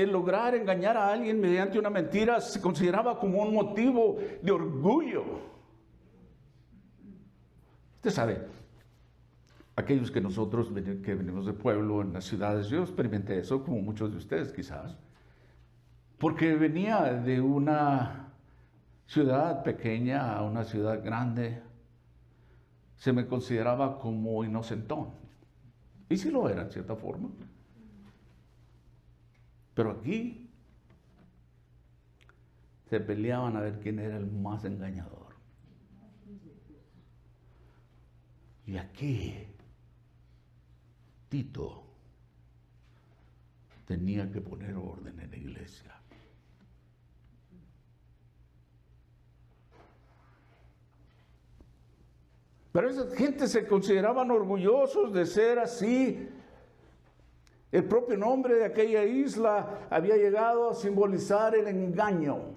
lograr engañar a alguien mediante una mentira se consideraba como un motivo de orgullo. Usted sabe, aquellos que nosotros que venimos de pueblo en las ciudades, yo experimenté eso como muchos de ustedes quizás, porque venía de una ciudad pequeña a una ciudad grande, se me consideraba como inocentón. Y sí lo era en cierta forma. Pero aquí se peleaban a ver quién era el más engañador. Y aquí Tito tenía que poner orden en la iglesia. Pero esa gente se consideraban orgullosos de ser así. El propio nombre de aquella isla había llegado a simbolizar el engaño.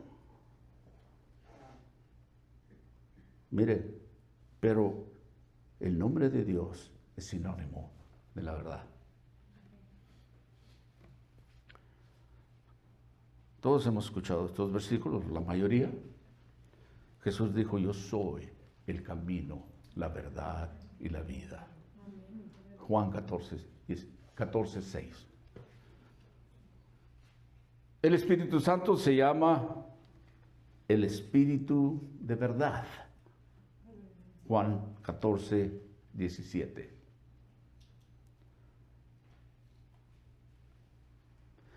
Mire, pero el nombre de Dios es sinónimo de la verdad. Todos hemos escuchado estos versículos, la mayoría. Jesús dijo, yo soy el camino, la verdad y la vida. Juan 14:6. El Espíritu Santo se llama el Espíritu de verdad. Juan 14:17.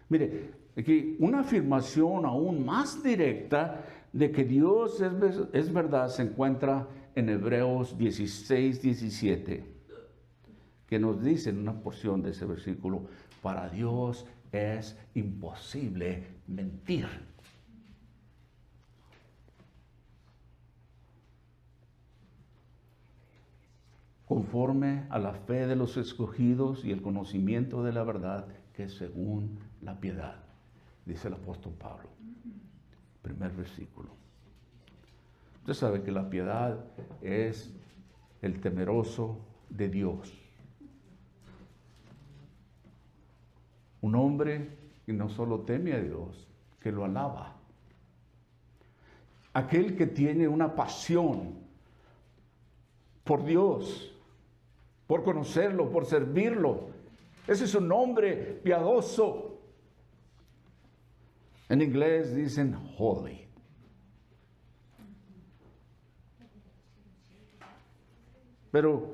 Mire, aquí una afirmación aún más directa de que Dios es verdad se encuentra en Hebreos 16:17, que nos dice en una porción de ese versículo, para Dios es imposible mentir. Conforme a la fe de los escogidos y el conocimiento de la verdad, que es según la piedad, dice el apóstol Pablo. Primer versículo. Usted sabe que la piedad es el temeroso de Dios. Un hombre que no solo teme a Dios, que lo alaba. Aquel que tiene una pasión por Dios, por conocerlo, por servirlo. Ese es un hombre piadoso. En inglés dicen holy. Pero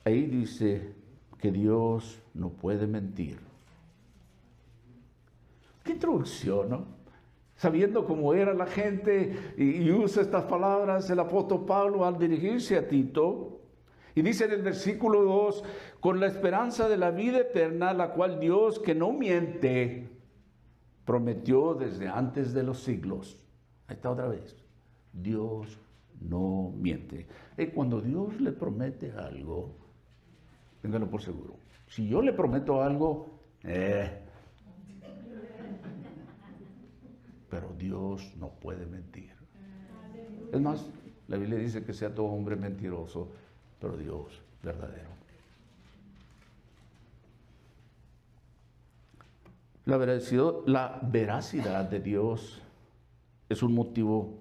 ahí dice que Dios no puede mentir. Qué introducción, ¿no? Sabiendo cómo era la gente y usa estas palabras el apóstol Pablo al dirigirse a Tito. Y dice en el versículo 2, con la esperanza de la vida eterna, la cual Dios, que no miente, prometió desde antes de los siglos. Ahí está otra vez. Dios no miente. Y cuando Dios le promete algo, téngalo por seguro. Si yo le prometo algo, pero Dios no puede mentir. Es más, la Biblia dice que sea todo hombre mentiroso, pero Dios verdadero. La veracidad de Dios es un motivo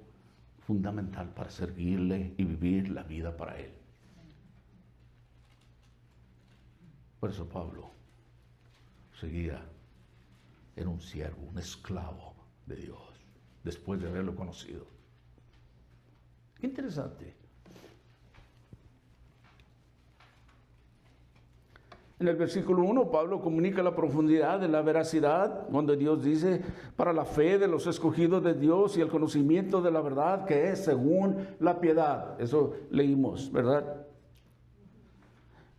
fundamental para servirle y vivir la vida para Él. Por eso Pablo seguía, era un siervo, un esclavo de Dios, después de haberlo conocido. Qué interesante. En el versículo 1, Pablo comunica la profundidad de la veracidad, donde Dios dice, para la fe de los escogidos de Dios y el conocimiento de la verdad, que es según la piedad. Eso leímos, ¿verdad?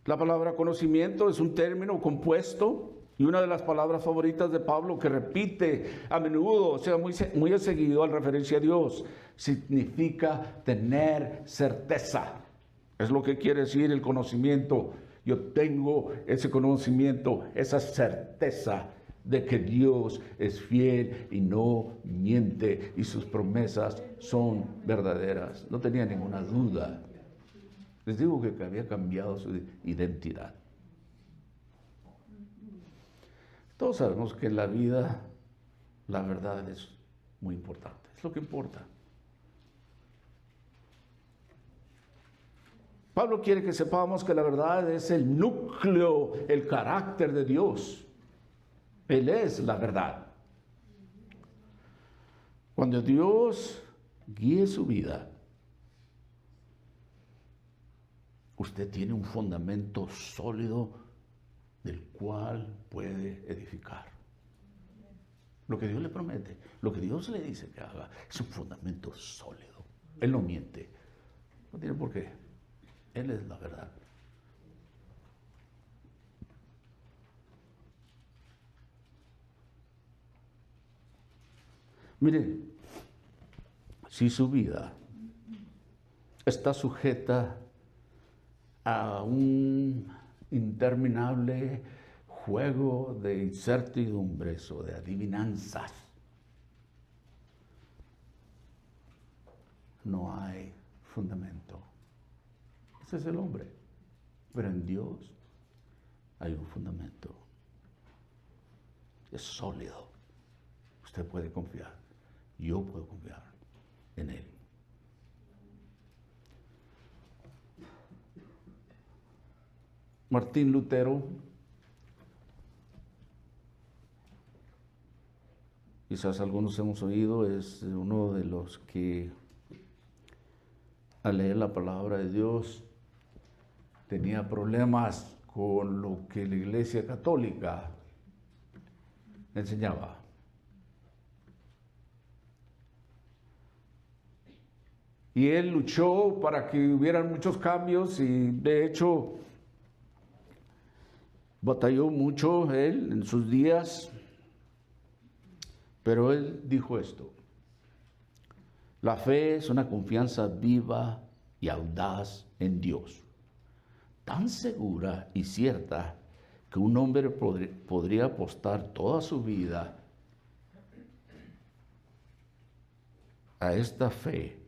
La palabra conocimiento es un término compuesto y una de las palabras favoritas de Pablo que repite a menudo, o sea, muy seguido al referirse a Dios. Significa tener certeza. Es lo que quiere decir el conocimiento. Yo tengo ese conocimiento, esa certeza de que Dios es fiel y no miente y sus promesas son verdaderas. No tenía ninguna duda. Les digo que había cambiado su identidad. Todos sabemos que en la vida la verdad es muy importante. Es lo que importa. Pablo quiere que sepamos que la verdad es el núcleo, el carácter de Dios. Él es la verdad. Cuando Dios guíe su vida, usted tiene un fundamento sólido del cual puede edificar. Lo que Dios le promete, lo que Dios le dice que haga, es un fundamento sólido. Él no miente. No tiene por qué. Él es la verdad. Mire, si su vida está sujeta a un interminable juego de incertidumbres o de adivinanzas, no hay fundamento. Ese es el hombre. Pero en Dios hay un fundamento. Es sólido. Usted puede confiar. Yo puedo confiar en Él. Martín Lutero, quizás algunos hemos oído, es uno de los que al leer la palabra de Dios tenía problemas con lo que la Iglesia Católica enseñaba. Y él luchó para que hubieran muchos cambios y de hecho batalló mucho él en sus días, pero él dijo esto: la fe es una confianza viva y audaz en Dios, tan segura y cierta que un hombre podría apostar toda su vida a esta fe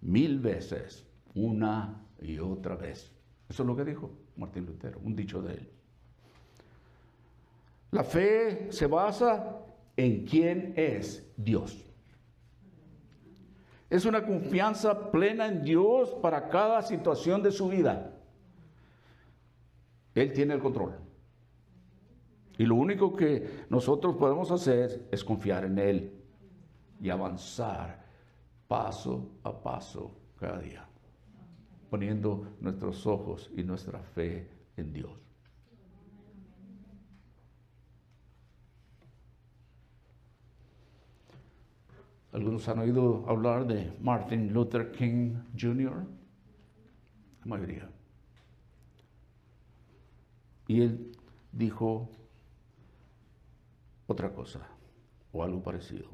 1000 veces, una y otra vez. Eso es lo que dijo Martín Lutero, un dicho de él. La fe se basa en quién es Dios. Es una confianza plena en Dios para cada situación de su vida. Él tiene el control. Y lo único que nosotros podemos hacer es confiar en Él y avanzar paso a paso cada día, poniendo nuestros ojos y nuestra fe en Dios. Algunos han oído hablar de Martin Luther King Jr., la mayoría. Y él dijo otra cosa, o algo parecido.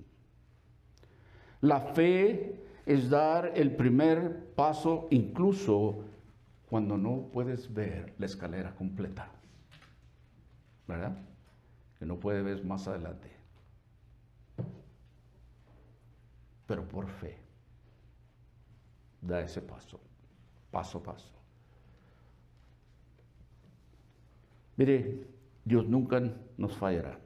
La fe es dar el primer paso incluso cuando no puedes ver la escalera completa, ¿verdad? Que no puedes ver más adelante. Pero por fe, da ese paso, paso a paso. Mire, Dios nunca nos fallará.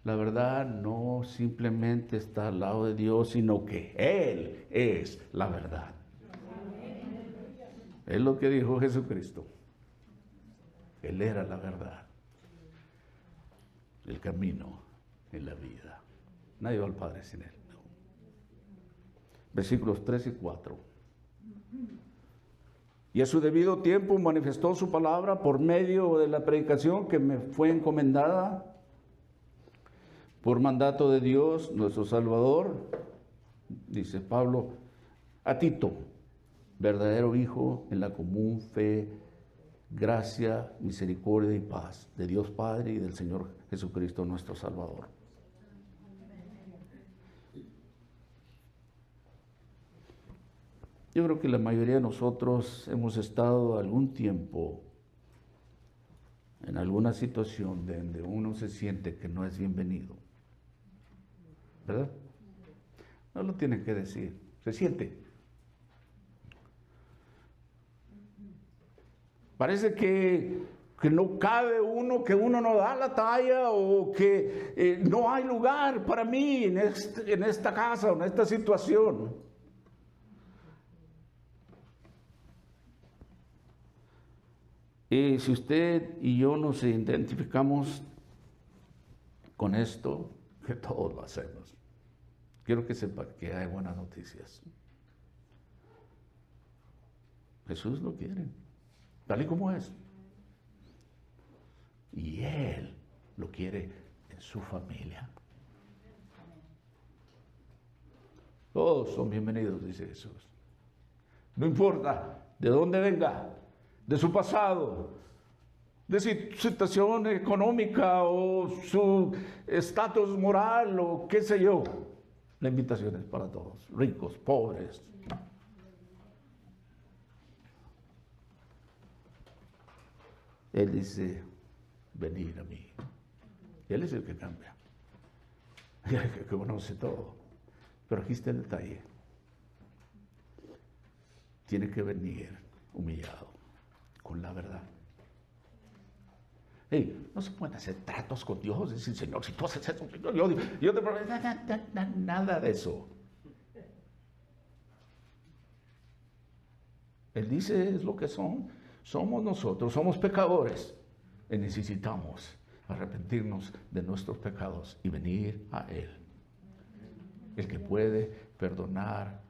La verdad no simplemente está al lado de Dios, sino que Él es la verdad. Es lo que dijo Jesucristo. Él era la verdad, el camino en la vida. Nadie va al Padre sin Él. No. Versículos 3 y 4. Y a su debido tiempo manifestó su palabra por medio de la predicación que me fue encomendada por mandato de Dios, nuestro Salvador, dice Pablo, a Tito, verdadero hijo en la común fe, gracia, misericordia y paz de Dios Padre y del Señor Jesucristo, nuestro Salvador. Yo creo que la mayoría de nosotros hemos estado algún tiempo en alguna situación donde uno se siente que no es bienvenido, ¿verdad? No lo tienen que decir, se siente. Parece que no cabe uno, que uno no da la talla o que no hay lugar para mí en esta casa o en esta situación. Y si usted y yo nos identificamos con esto, que todos lo hacemos, quiero que sepa que hay buenas noticias. Jesús lo quiere, tal y como es. Y Él lo quiere en su familia. Todos son bienvenidos, dice Jesús. No importa de dónde venga, de su pasado, de su situación económica o su estatus moral o qué sé yo. La invitación es para todos, ricos, pobres. Él dice, venid a mí. Él es el que cambia. que conoce todo. Pero aquí está el detalle. Tiene que venir humillado con la verdad. Hey, no se pueden hacer tratos con Dios, decir, Señor, si tú haces eso, yo te prometo, nada de eso. Él dice, es lo que somos nosotros, somos pecadores y necesitamos arrepentirnos de nuestros pecados y venir a Él. El que puede perdonar,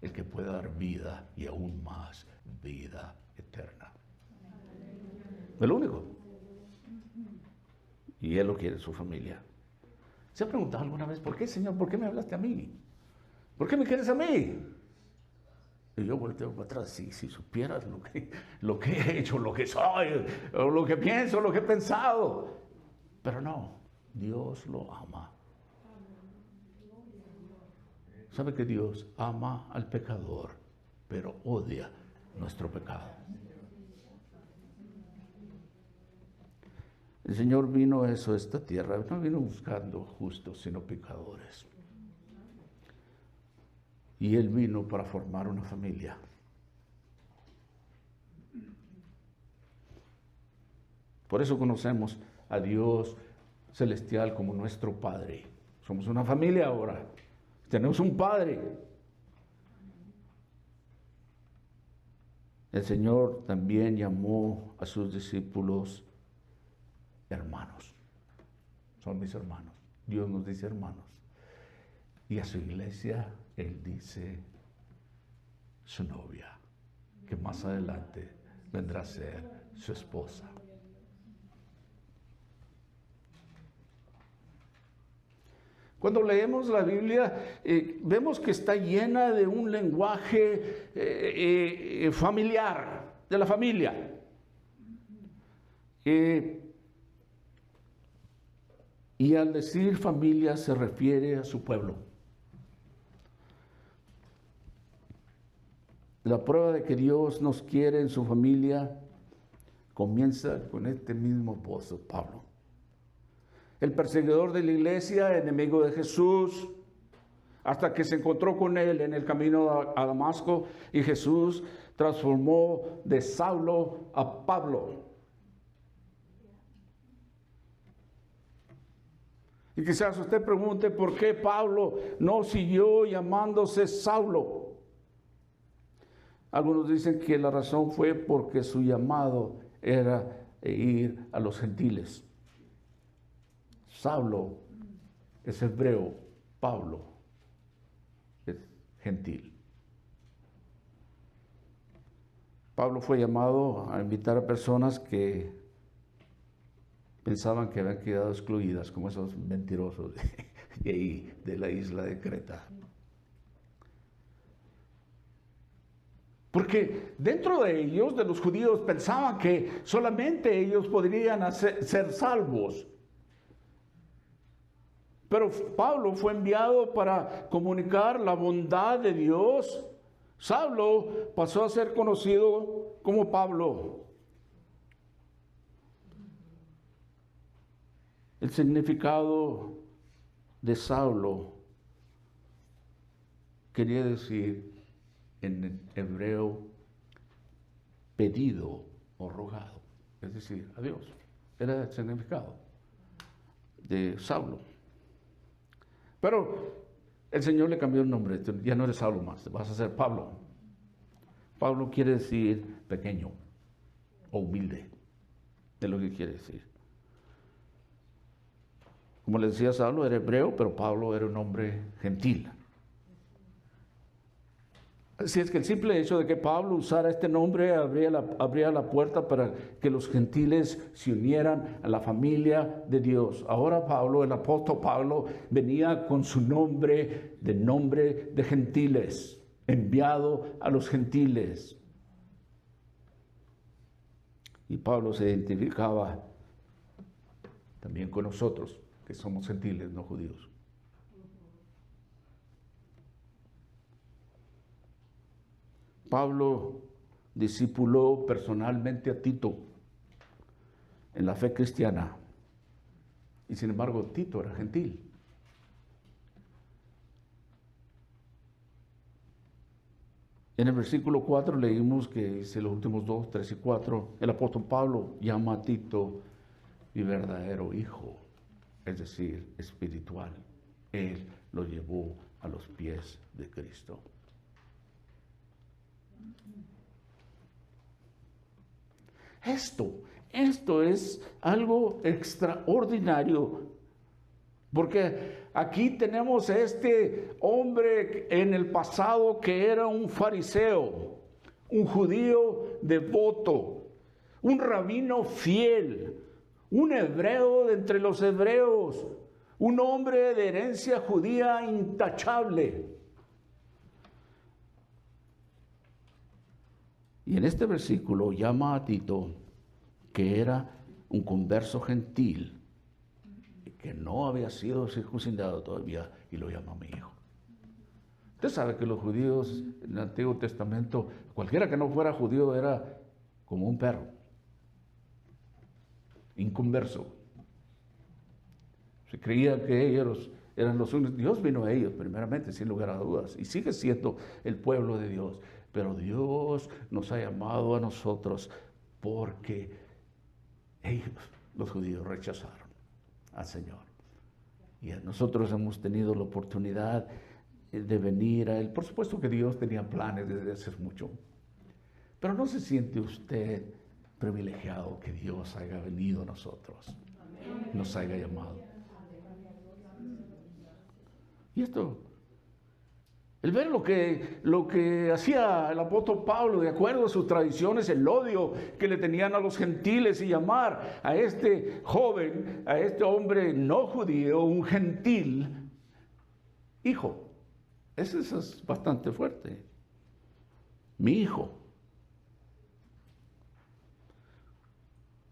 el que puede dar vida y aún más vida eterna. Es lo único. Y Él lo quiere en su familia. ¿Se ha preguntado alguna vez, por qué, Señor, por qué me hablaste a mí? ¿Por qué me quieres a mí? Y yo volteo para atrás, si supieras lo que he hecho, lo que soy, o lo que pienso, lo que he pensado. Pero no, Dios lo ama. ¿Sabe que Dios ama al pecador, pero odia nuestro pecado? El Señor vino a eso, a esta tierra, no vino buscando justos, sino pecadores. Y Él vino para formar una familia. Por eso conocemos a Dios celestial como nuestro Padre. Somos una familia ahora. Tenemos un Padre. El Señor también llamó a sus discípulos hermanos. Son mis hermanos. Dios nos dice hermanos. Y a su iglesia Él dice su novia, que más adelante vendrá a ser su esposa. Cuando leemos la Biblia, vemos que está llena de un lenguaje familiar, de la familia. Y al decir familia se refiere a su pueblo. La prueba de que Dios nos quiere en su familia comienza con este mismo apóstol Pablo. El perseguidor de la iglesia, enemigo de Jesús, hasta que se encontró con él en el camino a Damasco y Jesús transformó de Saulo a Pablo. Y quizás usted pregunte por qué Pablo no siguió llamándose Saulo. Algunos dicen que la razón fue porque su llamado era ir a los gentiles. Saulo es hebreo, Pablo es gentil. Pablo fue llamado a invitar a personas que pensaban que habían quedado excluidas, como esos mentirosos de la isla de Creta. Porque dentro de ellos, de los judíos, pensaban que solamente ellos podrían ser salvos. Pero Pablo fue enviado para comunicar la bondad de Dios. Saulo pasó a ser conocido como Pablo. El significado de Saulo quería decir en hebreo pedido o rogado, es decir, a Dios. Era el significado de Saulo. Pero el Señor le cambió el nombre, ya no eres Saulo más, vas a ser Pablo. Pablo quiere decir pequeño o humilde, es lo que quiere decir. Como le decía, Saulo era hebreo, pero Pablo era un hombre gentil. Así es que el simple hecho de que Pablo usara este nombre abría la puerta para que los gentiles se unieran a la familia de Dios. Ahora Pablo, el apóstol Pablo, venía con su nombre de gentiles, enviado a los gentiles. Y Pablo se identificaba también con nosotros, que somos gentiles, no judíos. Pablo discipuló personalmente a Tito en la fe cristiana. Y sin embargo, Tito era gentil. En el versículo 4 leímos que dice los últimos 2, 3 y 4, el apóstol Pablo llama a Tito mi verdadero hijo, es decir, espiritual. Él lo llevó a los pies de Cristo. Esto es algo extraordinario, porque aquí tenemos a este hombre en el pasado que era un fariseo, un judío devoto, un rabino fiel, un hebreo de entre los hebreos, un hombre de herencia judía intachable. Y en este versículo llama a Tito, que era un converso gentil, que no había sido circuncidado todavía, y lo llama mi hijo. Usted sabe que los judíos en el Antiguo Testamento, cualquiera que no fuera judío era como un perro, inconverso. Se creía que ellos eran los únicos. Dios vino a ellos primeramente, sin lugar a dudas, y sigue siendo el pueblo de Dios. Pero Dios nos ha llamado a nosotros porque ellos, los judíos, rechazaron al Señor. Y nosotros hemos tenido la oportunidad de venir a Él. Por supuesto que Dios tenía planes desde hace mucho. Pero ¿no se siente usted privilegiado que Dios haya venido a nosotros? Nos haya llamado. Y esto, el ver lo que hacía el apóstol Pablo, de acuerdo a sus tradiciones, el odio que le tenían a los gentiles, y llamar a este joven, a este hombre no judío, un gentil, hijo. Eso es bastante fuerte. Mi hijo.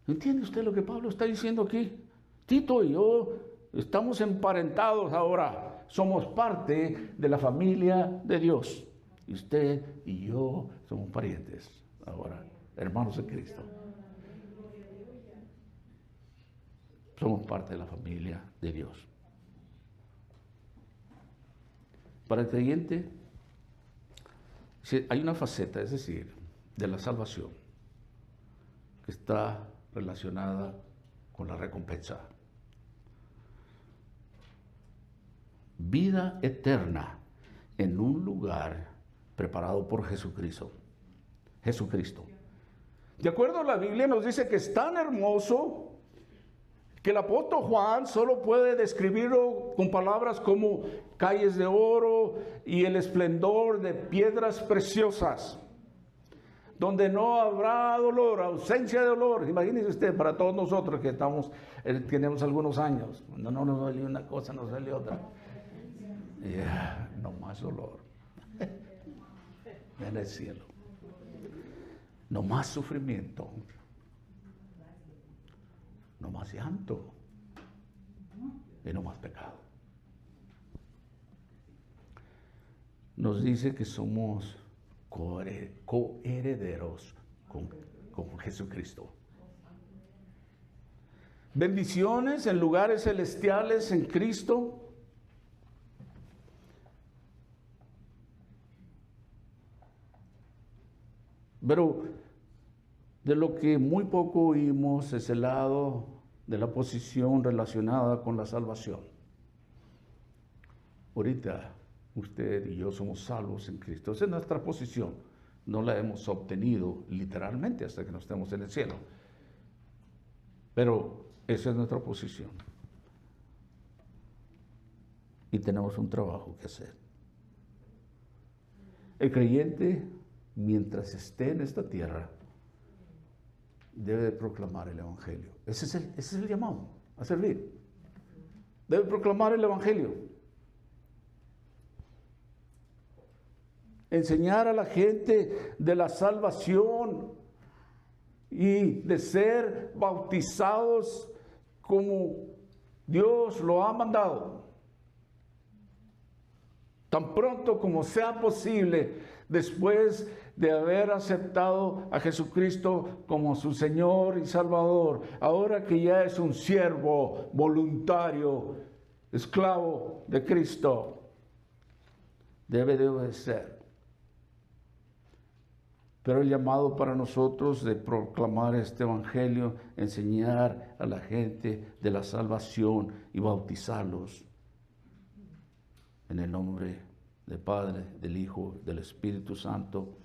¿Entiende usted lo que Pablo está diciendo aquí? Tito y yo estamos emparentados ahora. Somos parte de la familia de Dios. Y usted y yo somos parientes ahora, hermanos de Cristo. Somos parte de la familia de Dios. Para el creyente hay una faceta, es decir, de la salvación, que está relacionada con la recompensa. Vida eterna en un lugar preparado por Jesucristo. De acuerdo a la Biblia nos dice que es tan hermoso que el apóstol Juan solo puede describirlo con palabras como calles de oro y el esplendor de piedras preciosas, donde no habrá dolor, ausencia de dolor. Imagínese usted, para todos nosotros que tenemos algunos años, cuando no nos duele una cosa, nos duele otra. No más dolor en el cielo, no más sufrimiento, no más llanto y no más pecado. Nos dice que somos coherederos con Jesucristo. Bendiciones en lugares celestiales en Cristo. Pero de lo que muy poco oímos es el lado de la posición relacionada con la salvación. Ahorita usted y yo somos salvos en Cristo. Esa es nuestra posición. No la hemos obtenido literalmente hasta que no estemos en el cielo. Pero esa es nuestra posición. Y tenemos un trabajo que hacer. El creyente, mientras esté en esta tierra, debe de proclamar el Evangelio. Ese es el llamado, a servir. Debe proclamar el Evangelio. Enseñar a la gente de la salvación y de ser bautizados como Dios lo ha mandado. Tan pronto como sea posible, después de haber aceptado a Jesucristo como su Señor y Salvador, ahora que ya es un siervo voluntario, esclavo de Cristo, debe de obedecer Pero el llamado para nosotros de proclamar este evangelio, enseñar a la gente de la salvación y bautizarlos en el nombre del Padre, del Hijo, del Espíritu Santo.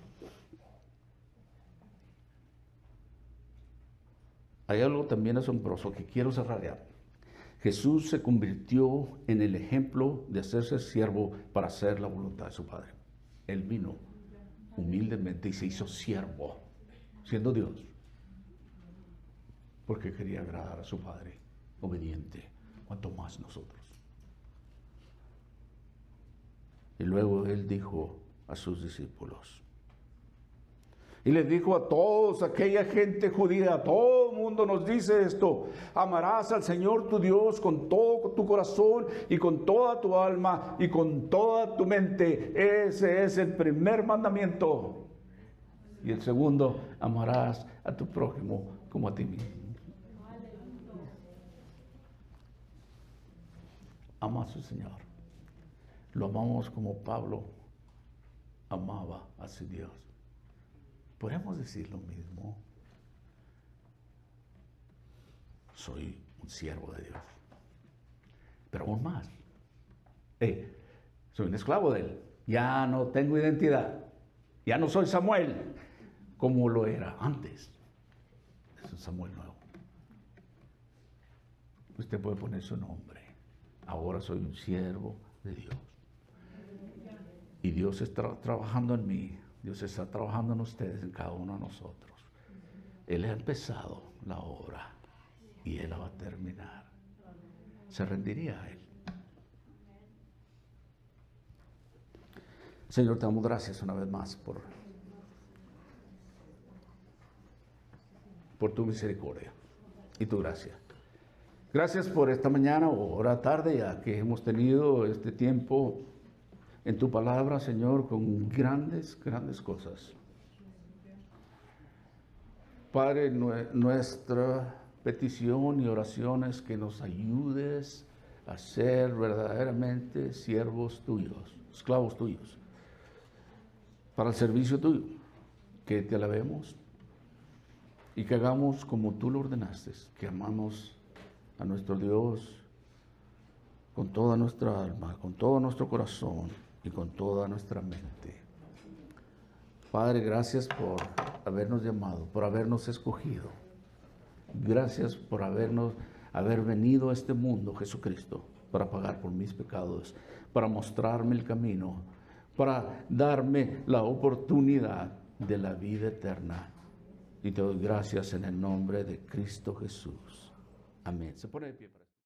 Hay algo también asombroso que quiero cerrar ya. Jesús se convirtió en el ejemplo de hacerse siervo para hacer la voluntad de su Padre. Él vino humildemente y se hizo siervo, siendo Dios, porque quería agradar a su Padre, obediente, cuanto más nosotros. Y luego Él dijo a sus discípulos, y les dijo a todos, aquella gente judía, a todo el mundo nos dice esto: amarás al Señor tu Dios con todo tu corazón y con toda tu alma y con toda tu mente. Ese es el primer mandamiento. Y el segundo, amarás a tu prójimo como a ti mismo. Ama a su Señor. Lo amamos como Pablo amaba a su Dios. ¿Podemos decir lo mismo? Soy un siervo de Dios. Pero aún más. Soy un esclavo de Él. Ya no tengo identidad. Ya no soy Samuel como lo era antes. Es un Samuel nuevo. Usted puede poner su nombre. Ahora soy un siervo de Dios. Y Dios está trabajando en mí. Dios está trabajando en ustedes, en cada uno de nosotros. Él ha empezado la obra y Él la va a terminar. Se rendiría a Él. Señor, te damos gracias una vez más por tu misericordia y tu gracia. Gracias por esta mañana o hora tarde ya que hemos tenido este tiempo en tu palabra, Señor, con grandes, grandes cosas. Padre, nuestra petición y oración es que nos ayudes a ser verdaderamente siervos tuyos, esclavos tuyos, para el servicio tuyo, que te alabemos y que hagamos como tú lo ordenaste, que amamos a nuestro Dios con toda nuestra alma, con todo nuestro corazón y con toda nuestra mente. Padre, gracias por habernos llamado, por habernos escogido. Gracias por haber venido a este mundo, Jesucristo, para pagar por mis pecados, para mostrarme el camino, para darme la oportunidad de la vida eterna. Y te doy gracias en el nombre de Cristo Jesús. Amén. Se pone de pie.